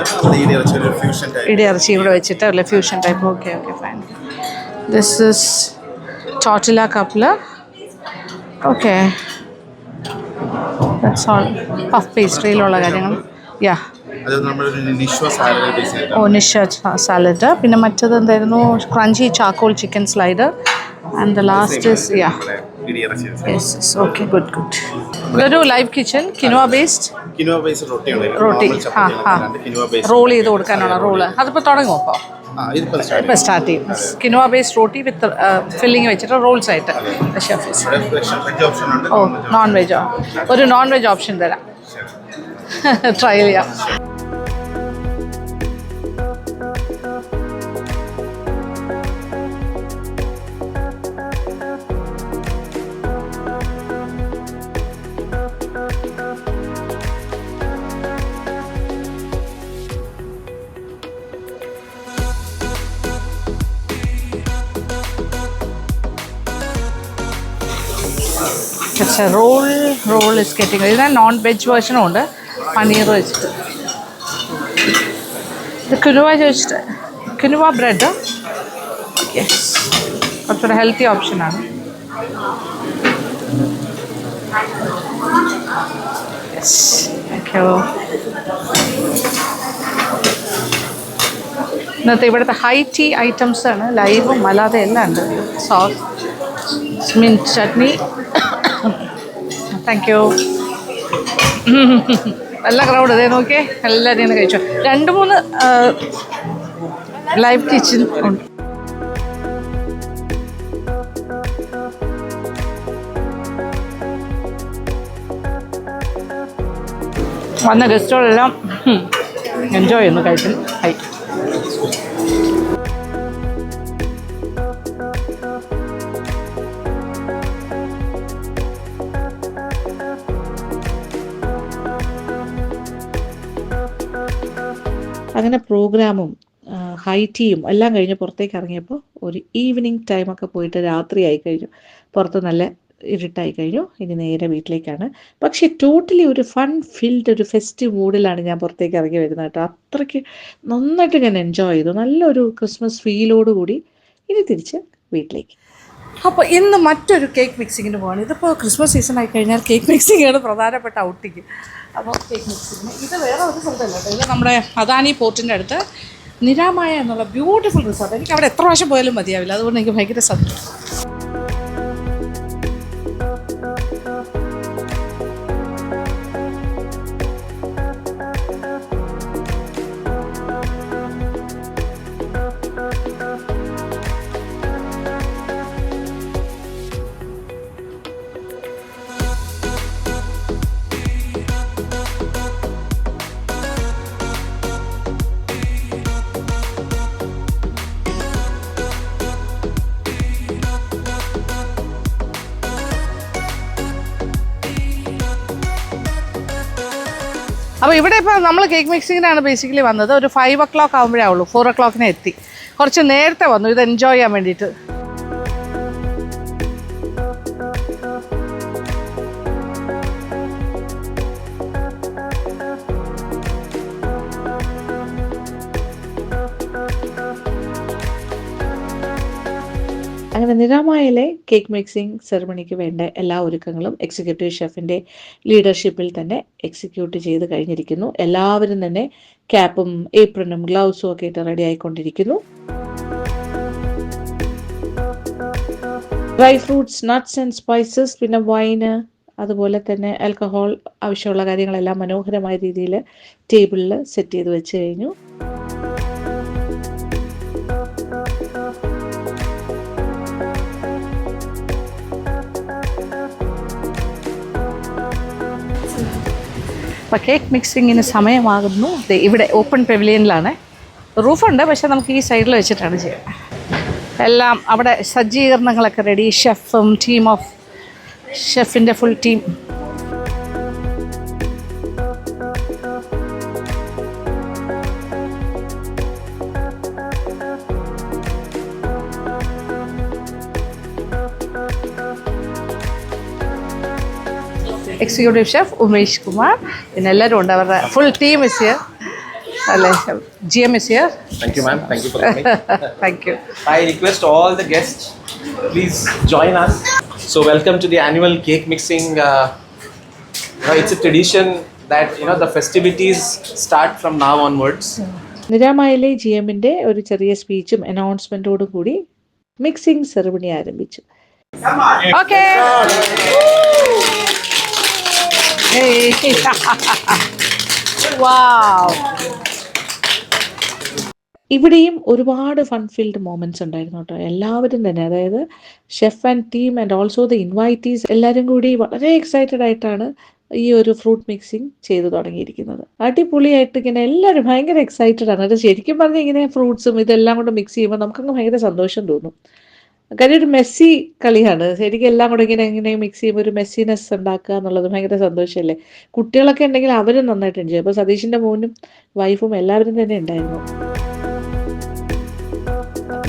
ഇടിയിറച്ചി ഇവിടെ വെച്ചിട്ട് അല്ലേ fusion type. Okay okay fine. This is tortilla കപ്ല. Okay that's all. പഫ് പേസ്ട്രിയിലുള്ള കാര്യങ്ങൾ. യാ ഓ നിഷ സാലഡ്. പിന്നെ മറ്റത് എന്തായിരുന്നു? Crunchy charcoal chicken slider. And the last is yeah yes. Okay good good. ഇതൊരു live kitchen. Quinoa based roti. Ah ah role ചെയ്ത് കൊടുക്കാനാണ് റോള്. അതിപ്പോൾ തുടങ്ങുമോ? ഇപ്പോൾ സ്റ്റാർട്ട് ചെയ്യും. Quinoa based roti with filling വെച്ചിട്ട് റോൾസ് ആയിട്ട്. ഓ നോൺ വെജോ? ഒരു നോൺ വെജ് ഓപ്ഷൻ തരാം, ട്രൈ ചെയ്യാം. Roll is getting. ഇതിന് നോൺ വെജ് വേർഷനും ഉണ്ട്, പനീർ വെച്ചിട്ട്. ഇത് കുനുവ ചോദിച്ചിട്ട് കുനുവ ബ്രെഡ്. യെസ്, കുറച്ചുകൂടെ ഹെൽത്തി ഓപ്ഷനാണ്. Yes thank you. ഇന്നത്തെ ഇവിടുത്തെ ഹൈ ടീ ഐറ്റംസ് ആണ്. ലൈവും അല്ലാതെ എല്ലാം ഉണ്ട്. Sauce, mint chutney. Thank you. നല്ല ക്രൗഡ്. ഇതേ നോക്കിയേ, എല്ലാവരും ഇങ്ങനെ കഴിച്ചു. 2-3 ലൈവ് കിച്ചൺ ഉണ്ട്. വന്ന ഗസ്റ്റുകളെല്ലാം എൻജോയ് ചെയ്യുന്നു കഴിക്കുന്നു. ഹൈ അങ്ങനെ പ്രോഗ്രാമും ഹൈ ടീയും എല്ലാം കഴിഞ്ഞ് പുറത്തേക്ക് ഇറങ്ങിയപ്പോൾ ഒരു ഈവനിങ് ടൈമൊക്കെ പോയിട്ട് രാത്രിയായി കഴിഞ്ഞു. പുറത്ത് നല്ല ഇരുട്ടായി കഴിഞ്ഞു. ഇനി നേരെ വീട്ടിലേക്കാണ്. പക്ഷേ ടോട്ടലി ഒരു ഫൺ ഫിൽഡ് ഒരു ഫെസ്റ്റീവ് മൂഡിലാണ് ഞാൻ പുറത്തേക്ക് ഇറങ്ങി വരുന്നത് കേട്ടോ. അത്രയ്ക്ക് നന്നായിട്ട് ഞാൻ എൻജോയ് ചെയ്തു. നല്ലൊരു ക്രിസ്മസ് ഫീലോടുകൂടി ഇനി തിരിച്ച് വീട്ടിലേക്ക്. അപ്പോൾ ഇന്ന് മറ്റൊരു കേക്ക് മിക്സിങ്ങിന് പോകണം. ഇതിപ്പോൾ ക്രിസ്മസ് സീസൺ ആയി കഴിഞ്ഞാൽ കേക്ക് മിക്സിങ്ങാണ് പ്രധാനപ്പെട്ട ഔട്ടിങ്. അപ്പോൾ കേക്ക് മിക്സിങ്ങിന് ഇത് വേറെ ഒരു സ്ഥലത്തല്ല കേട്ടോ. ഇത് നമ്മുടെ അദാനി പോർട്ടിൻ്റെ അടുത്ത് നിരാമായ എന്നുള്ള ബ്യൂട്ടിഫുൾ റിസോർട്ട്. എനിക്ക് അവിടെ എത്ര പ്രാവശ്യം പോയാലും മതിയാവില്ല. അതുകൊണ്ട് എനിക്ക് ഭയങ്കര സന്തോഷം. അപ്പോൾ ഇവിടെ ഇപ്പോൾ നമ്മൾ കേക്ക് മിക്സിങ്ങിനാണ് ബേസിക്കലി വന്നത്. ഒരു 5 o'clock ആകുമ്പോഴേ ആവുള്ളൂ. 4 o'clock എത്തി. കുറച്ച് നേരത്തെ വന്നു ഇത് എൻജോയ് ചെയ്യാൻ വേണ്ടിയിട്ട്. അങ്ങനെ നിരാമായിലെ കേക്ക് മിക്സിംഗ് സെറമണിക്ക് വേണ്ട എല്ലാ ഒരുക്കങ്ങളും എക്സിക്യൂട്ടീവ് ഷെഫിൻ്റെ ലീഡർഷിപ്പിൽ തന്നെ എക്സിക്യൂട്ട് ചെയ്ത് കഴിഞ്ഞിരിക്കുന്നു. എല്ലാവരും തന്നെ ക്യാപ്പും ഏപ്രിനും ഗ്ലൗസും ഒക്കെ ഇട്ട് റെഡി ആയിക്കൊണ്ടിരിക്കുന്നു. Dry fruits, nuts and spices, പിന്നെ വൈന്, അതുപോലെ തന്നെ ആൽക്കഹോൾ, ആവശ്യമുള്ള കാര്യങ്ങളെല്ലാം മനോഹരമായ രീതിയിൽ ടേബിളിൽ സെറ്റ് ചെയ്ത് വെച്ച് കഴിഞ്ഞു. അപ്പോൾ കേക്ക് മിക്സിങ്ങിന് സമയമാകുന്നു. ഇവിടെ ഓപ്പൺ പെവിലിയനിലാണ്. റൂഫുണ്ട്, പക്ഷേ നമുക്ക് ഈ സൈഡിൽ വെച്ചിട്ടാണ് ചെയ്യുന്നത്. എല്ലാം അവിടെ സജ്ജീകരണങ്ങളൊക്കെ റെഡി. ഷെഫും ടീം ഓഫ് ഷെഫിൻ്റെ full team. Executive chef Umesh Kumar, പിന്നെ എല്ലാവരും ഉണ്ട്. അവരുടെ ഫുൾ ടീം ഇസ് ഹിയർ. അല്ലേ, GM is here. Thank you, ma'am. Thank you for coming. Thank you. I request all the guests, please join us. So, welcome to the annual cake mixing. It's a tradition that the festivities start from now onwards. നിരാമയിലെ GMൻ്റെ ഒരു ചെറിയ സ്പീച്ചും അനൗൺസ്മെൻറ്റോടും കൂടി mixing ceremony ആരംഭിച്ചു. Okay, ഇവിടെയും ഒരുപാട് fun field moments ഉണ്ടായിരുന്നു കേട്ടോ. എല്ലാവരും തന്നെ, അതായത് chef and team and also the invitees എല്ലാവരും കൂടി വളരെ എക്സൈറ്റഡ് ആയിട്ടാണ് ഈ ഒരു ഫ്രൂട്ട് മിക്സിങ് ചെയ്തു തുടങ്ങിയിരിക്കുന്നത്. അടിപൊളിയായിട്ട് ഇങ്ങനെ എല്ലാവരും ഭയങ്കര എക്സൈറ്റഡ് ആണ്. അത് ശരിക്കും പറഞ്ഞാൽ ഇങ്ങനെ ഫ്രൂട്ട്സും ഇതെല്ലാം കൂടെ മിക്സ് ചെയ്യുമ്പോൾ നമുക്കങ്ങ് ഭയങ്കര സന്തോഷം തോന്നും. കാര്യം ഒരു മെസ്സി കളിയാണ് ശരിക്കും. എല്ലാം കൂടെ ഇങ്ങനെ മിക്സ് ചെയ്യുമ്പോൾ ഒരു മെസ്സിനെസ് ഉണ്ടാക്കുക എന്നുള്ളത് ഭയങ്കര സന്തോഷമല്ലേ. കുട്ടികളൊക്കെ ഉണ്ടെങ്കിൽ അവരും നന്നായിട്ട് എൻജോയ്. അപ്പോൾ സതീഷിൻ്റെ മോനും വൈഫും എല്ലാവരും തന്നെ ഉണ്ടായിരുന്നു.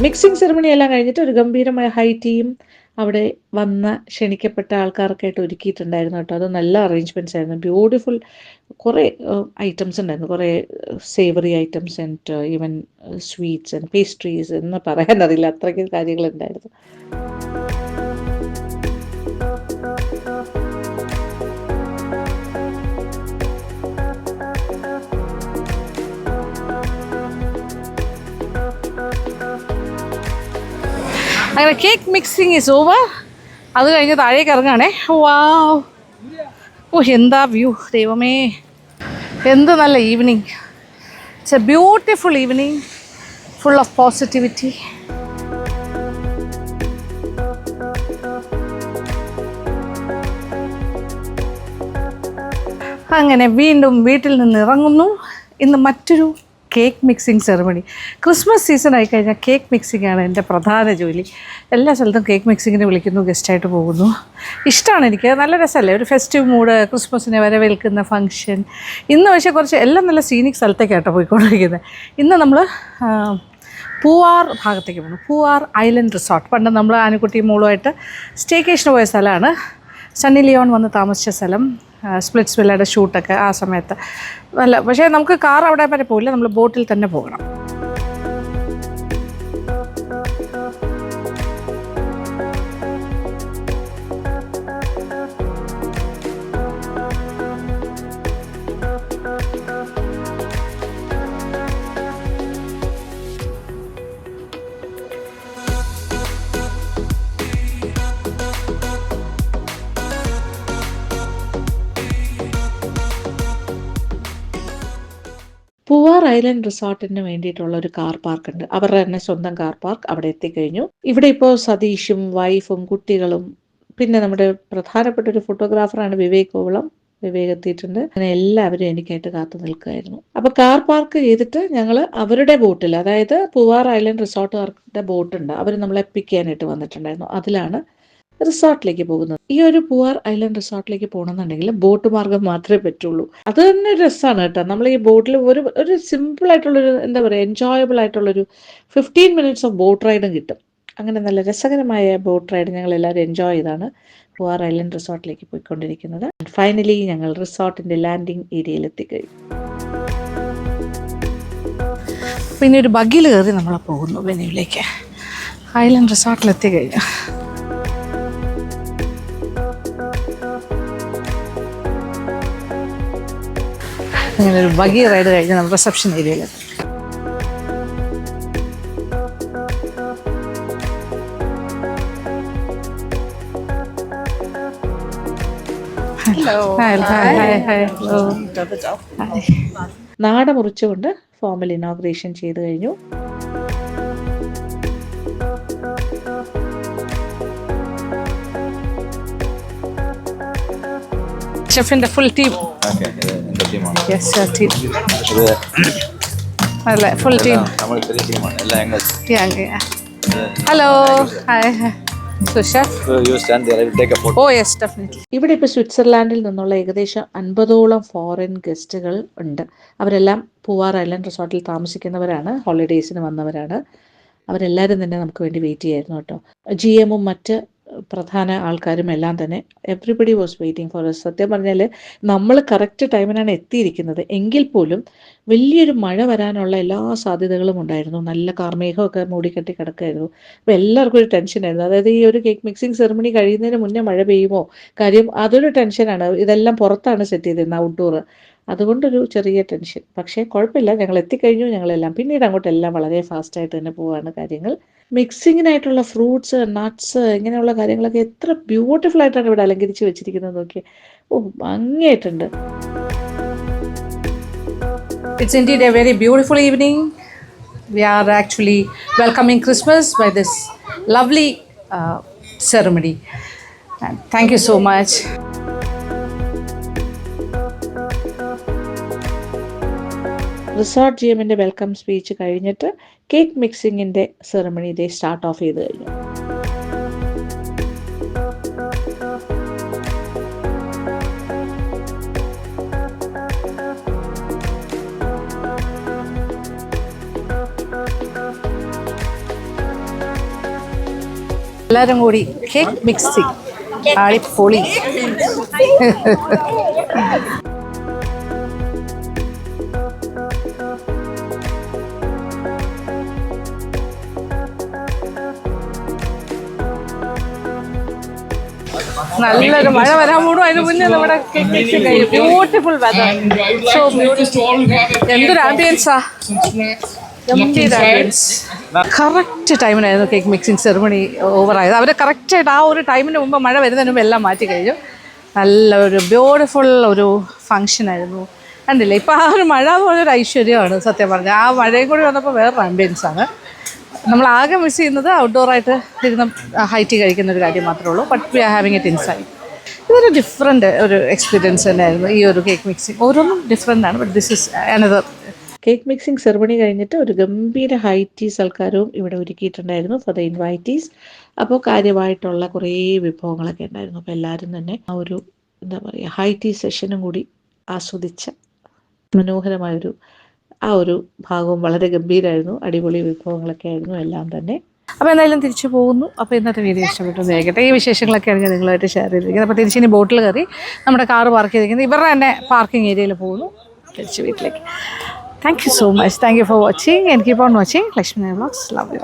മിക്സിംഗ് സെറമണി എല്ലാം കഴിഞ്ഞിട്ട് ഒരു ഗംഭീരമായ ഹൈ ടീം അവിടെ വന്ന ക്ഷണിക്കപ്പെട്ട ആൾക്കാർക്കായിട്ട് ഒരുക്കിയിട്ടുണ്ടായിരുന്നു കേട്ടോ. അത് നല്ല അറേഞ്ച്മെൻറ്റ്സ് ആയിരുന്നു. ബ്യൂട്ടിഫുൾ കുറേ ഐറ്റംസ് ഉണ്ടായിരുന്നു. കുറേ savoury items and even sweets and pastries എന്ന് പറയാനറിയില്ല, അത്രയ്ക്ക് കാര്യങ്ങളുണ്ടായിരുന്നു. അങ്ങനെ കേക്ക് മിക്സിങ് ഈസ് ഓവർ. അത് കഴിഞ്ഞ് താഴേക്ക് ഇറങ്ങുകയാണേ. വാവ്, ഓ എന്താ വ്യൂ, ദൈവമേ എന്ത് നല്ല evening. It's A beautiful evening, full of positivity. അങ്ങനെ വീണ്ടും വീട്ടിൽ നിന്ന് ഇറങ്ങുന്നു. ഇന്ന് മറ്റൊരു cake mixing ceremony. Christmas season ആയിക്കഴിഞ്ഞാൽ കേക്ക് മിക്സിംഗ് ആണ് എൻ്റെ പ്രധാന ജോലി. എല്ലാ സ്ഥലത്തും കേക്ക് മിക്സിങ്ങിന് വിളിക്കുന്നു, ഗസ്റ്റായിട്ട് പോകുന്നു. ഇഷ്ടമാണ് എനിക്ക്, നല്ല രസമല്ലേ, ഒരു ഫെസ്റ്റീവ് മൂഡ്, ക്രിസ്മസിനെ വരവേൽക്കുന്ന ഫംഗ്ഷൻ. ഇന്ന് പക്ഷേ കുറച്ച് എല്ലാം നല്ല സീനിക് സ്ഥലത്തേക്കാട്ടോ പോയിക്കൊണ്ടിരിക്കുന്നത്. ഇന്ന് നമ്മൾ പൂവാർ ഭാഗത്തേക്ക് പോകുന്നു. Poovar island resort. പണ്ട് നമ്മൾ ആനക്കുട്ടി മോളുമായിട്ട് സ്റ്റേക്കേഷന് പോയ സ്ഥലമാണ്. സണ്ണി ലിയോൺ വന്ന് താമസിച്ച സ്ഥലം. സ്പ്ലിറ്റ്സ് വില്ലയുടെ ഷൂട്ടൊക്കെ ആ സമയത്ത് നല്ല. പക്ഷേ നമുക്ക് കാർ അവിടെ വരെ പോയില്ല, നമ്മൾ ബോട്ടിൽ തന്നെ പോകണം. പൂവാർ ഐലൻഡ് റിസോർട്ടിന് വേണ്ടിയിട്ടുള്ള ഒരു കാർ പാർക്ക് ഉണ്ട്. അവരുടെ തന്നെ സ്വന്തം കാർ പാർക്ക് അവിടെ എത്തിക്കഴിഞ്ഞു. ഇവിടെ ഇപ്പോൾ സതീഷും വൈഫും കുട്ടികളും പിന്നെ നമ്മുടെ പ്രധാനപ്പെട്ട ഒരു ഫോട്ടോഗ്രാഫറാണ് വിവേക് കോവളം. വിവേക് എത്തിയിട്ടുണ്ട്. അങ്ങനെ എല്ലാവരും എനിക്കായിട്ട് കാത്തു നിൽക്കുകയായിരുന്നു. അപ്പോൾ കാർ പാർക്ക് ചെയ്തിട്ട് ഞങ്ങൾ അവരുടെ ബോട്ടിൽ, അതായത് പൂവാർ ഐലൻഡ് റിസോർട്ടുകാരുടെ ബോട്ടുണ്ട്, അവർ നമ്മളെ പിക്ക് ചെയ്യാനായിട്ട് വന്നിട്ടുണ്ടായിരുന്നു. അതിലാണ് റിസോർട്ടിലേക്ക് പോകുന്നത്. ഈ ഒരു പൂവാർ ഐലൻഡ് റിസോർട്ടിലേക്ക് പോകണമെന്നുണ്ടെങ്കിൽ ബോട്ട് മാർഗം മാത്രമേ പറ്റുള്ളൂ. അത് തന്നെ ഒരു രസമാണ് കേട്ടോ. നമ്മൾ ഈ ബോട്ടിൽ ഒരു സിമ്പിൾ ആയിട്ടുള്ളൊരു എന്താ പറയുക, എൻജോയബിൾ ആയിട്ടുള്ളൊരു 15 minutes ഓഫ് ബോട്ട് റൈഡും കിട്ടും. അങ്ങനെ നല്ല രസകരമായ ബോട്ട് റൈഡ് ഞങ്ങൾ എല്ലാവരും എൻജോയ് ചെയ്താണ് പൂവാർ ഐലൻഡ് റിസോർട്ടിലേക്ക് പോയിക്കൊണ്ടിരിക്കുന്നത്. ഫൈനലി ഞങ്ങൾ റിസോർട്ടിൻ്റെ ലാൻഡിങ് ഏരിയയിൽ എത്തിക്കഴിഞ്ഞു. പിന്നെ ഒരു ബഗ്ഗിൽ കയറി നമ്മൾ പോകുന്നു വെന്യൂവിലേക്ക്. ഐലൻഡ് റിസോർട്ടിൽ എത്തിക്കഴിഞ്ഞു. അങ്ങനെ ഒരു ബഗ്ഗി റൈഡ് കഴിഞ്ഞ് നമ്മൾ റിസപ്ഷൻ ഏരിയയിലെത്തി. നാട മുറിച്ചുകൊണ്ട് ഫോമൽ ഇനോഗ്രേഷൻ ചെയ്ത് കഴിഞ്ഞു. ഷെഫിന്റെ ഫുൾ ടീം. അല്ലേ, full team. Hello hi So, chef? You stand there, I will take a photo. Oh, yes, definitely. ഇവിടെ ഇപ്പോൾ സ്വിറ്റ്സർലാൻഡിൽ നിന്നുള്ള ഏകദേശം 50ഓളം ഫോറിൻ ഗസ്റ്റുകൾ ഉണ്ട്. അവരെല്ലാം പൂവാർ ഐലൻഡ് റിസോർട്ടിൽ താമസിക്കുന്നവരാണ്, ഹോളിഡേയ്സിന് വന്നവരാണ്. അവരെല്ലാവരും തന്നെ നമുക്ക് വേണ്ടി വെയിറ്റ് ചെയ്യായിരുന്നു കേട്ടോ. GMഉം മറ്റ് പ്രധാന ആൾക്കാരും എല്ലാം തന്നെ everybody was waiting for us. സത്യം പറഞ്ഞാൽ നമ്മൾ കറക്റ്റ് ടൈമിനാണ് എത്തിയിരിക്കുന്നത്. എങ്കിൽ പോലും വലിയൊരു മഴ വരാനുള്ള എല്ലാ സാധ്യതകളും ഉണ്ടായിരുന്നു. നല്ല കാർമേഘമൊക്കെ മൂടിക്കെട്ടി കിടക്കുമായിരുന്നു. അപ്പോൾ എല്ലാവർക്കും ഒരു ടെൻഷനായിരുന്നു. അതായത് ഈ ഒരു കേക്ക് മിക്സിംഗ് സെറിമണി കഴിയുന്നതിന് മുന്നേ മഴ പെയ്യുമോ, കാര്യം അതൊരു ടെൻഷനാണ്. ഇതെല്ലാം പുറത്താണ് സെറ്റ് ചെയ്തിരുന്നത്, ഔട്ട്ഡോർ. അതുകൊണ്ടൊരു ചെറിയ ടെൻഷൻ. പക്ഷേ കുഴപ്പമില്ല, ഞങ്ങൾ എത്തിക്കഴിഞ്ഞു. ഞങ്ങളെല്ലാം പിന്നീട് അങ്ങോട്ടെല്ലാം വളരെ ഫാസ്റ്റായിട്ട് തന്നെ പോവാണ് കാര്യങ്ങൾ. മിക്സിങ്ങിനായിട്ടുള്ള ഫ്രൂട്ട്സ്, നട്ട്സ്, ഇങ്ങനെയുള്ള കാര്യങ്ങളൊക്കെ എത്ര ബ്യൂട്ടിഫുൾ ആയിട്ടാണ് ഇവിടെ അലങ്കരിച്ച് വെച്ചിരിക്കുന്നത് നോക്കി. ഓ, ഭംഗിയായിട്ടുണ്ട്. It's indeed a very beautiful evening. We are actually welcoming Christmas by this lovely ceremony. And thank you so much. Resort GMൻ്റെ വെൽക്കം സ്പീച്ച് കഴിഞ്ഞിട്ട് കേക്ക് മിക്സിങ്ങിൻ്റെ സെറമണി ഇതേ സ്റ്റാർട്ട് ഓഫ് ചെയ്ത് കഴിഞ്ഞു. എല്ലാവരും കൂടി കേക്ക് മിക്സിങ് അടിപൊളി. നല്ലൊരു മഴ വരാൻ കൂടും. അതിന് മുന്നേ നമ്മുടെ കേക്ക് മിക്സിങ് കഴിഞ്ഞു. Beautiful weather, so beautiful. എന്തൊരു ആംബിയൻസാ, ഗംഭീര ആംബിയൻസ്. കറക്റ്റ് ടൈമിനായിരുന്നു കേക്ക് മിക്സിങ് സെറിമണി ഓവറായത്. അവർ കറക്റ്റായിട്ട് ആ ഒരു ടൈമിന് മുമ്പ് മഴ വരുന്നതിന് മുമ്പ് എല്ലാം മാറ്റി കഴിഞ്ഞു. നല്ലൊരു ബ്യൂട്ടിഫുൾ ഒരു ഫങ്ഷനായിരുന്നു. കണ്ടില്ലേ, ഇപ്പോൾ ആ ഒരു മഴ എന്ന് പറഞ്ഞൊരു ഐശ്വര്യമാണ് സത്യം പറഞ്ഞാൽ. ആ മഴയും കൂടി വന്നപ്പോൾ വേറൊരു ആംബിയൻസാണ്. നമ്മൾ ആകെ മിസ് ചെയ്യുന്നത് ഔട്ട്ഡോറായിട്ട് ഇരുന്ന് ഹൈറ്റ് കഴിക്കുന്ന ഒരു കാര്യം മാത്രമേ ഉള്ളൂ. But we are having it inside. ഇതൊരു ഡിഫറെൻ്റ് ഒരു എക്സ്പീരിയൻസ് തന്നെയായിരുന്നു ഈ ഒരു കേക്ക് മിക്സിങ്. ഓരോന്നും ഡിഫറെൻ്റ് ആണ്, but this is another. Cake mixing ceremony കഴിഞ്ഞിട്ട് ഒരു ഗംഭീര ഹൈ-ടീ സൽക്കാരവും ഇവിടെ ഒരുക്കിയിട്ടുണ്ടായിരുന്നു ഫോർ ദ ഇൻവൈറ്റീസ്. അപ്പോൾ കാര്യമായിട്ടുള്ള കുറേ വിഭവങ്ങളൊക്കെ ഉണ്ടായിരുന്നു. അപ്പോൾ എല്ലാവരും തന്നെ ആ ഒരു എന്താ പറയുക ഹൈ-ടീ സെഷനും കൂടി ആസ്വദിച്ച മനോഹരമായൊരു ആ ഒരു ഭാഗവും വളരെ ഗംഭീരമായിരുന്നു. അടിപൊളി വിഭവങ്ങളൊക്കെ ആയിരുന്നു എല്ലാം തന്നെ. അപ്പോൾ എന്തായാലും തിരിച്ചു പോകുന്നു. അപ്പോൾ ഇന്നത്തെ വീഡിയോ ഇഷ്ടപ്പെട്ടു ആയിക്കട്ടെ. ഈ വിശേഷങ്ങളൊക്കെയാണ് ഞാൻ നിങ്ങളുമായിട്ട് ഷെയർ ചെയ്തിരിക്കുന്നത്. അപ്പോൾ തിരിച്ചിനി ബോട്ടിൽ കയറി നമ്മുടെ കാറ് പാർക്ക് ചെയ്തിരിക്കുന്നത് ഇവരുടെ തന്നെ പാർക്കിംഗ് ഏരിയയിൽ പോകുന്നു തിരിച്ച് വീട്ടിലേക്ക്. Thank you so much. Thank you for watching and keep on watching Lakshmi Vlogs. Love you.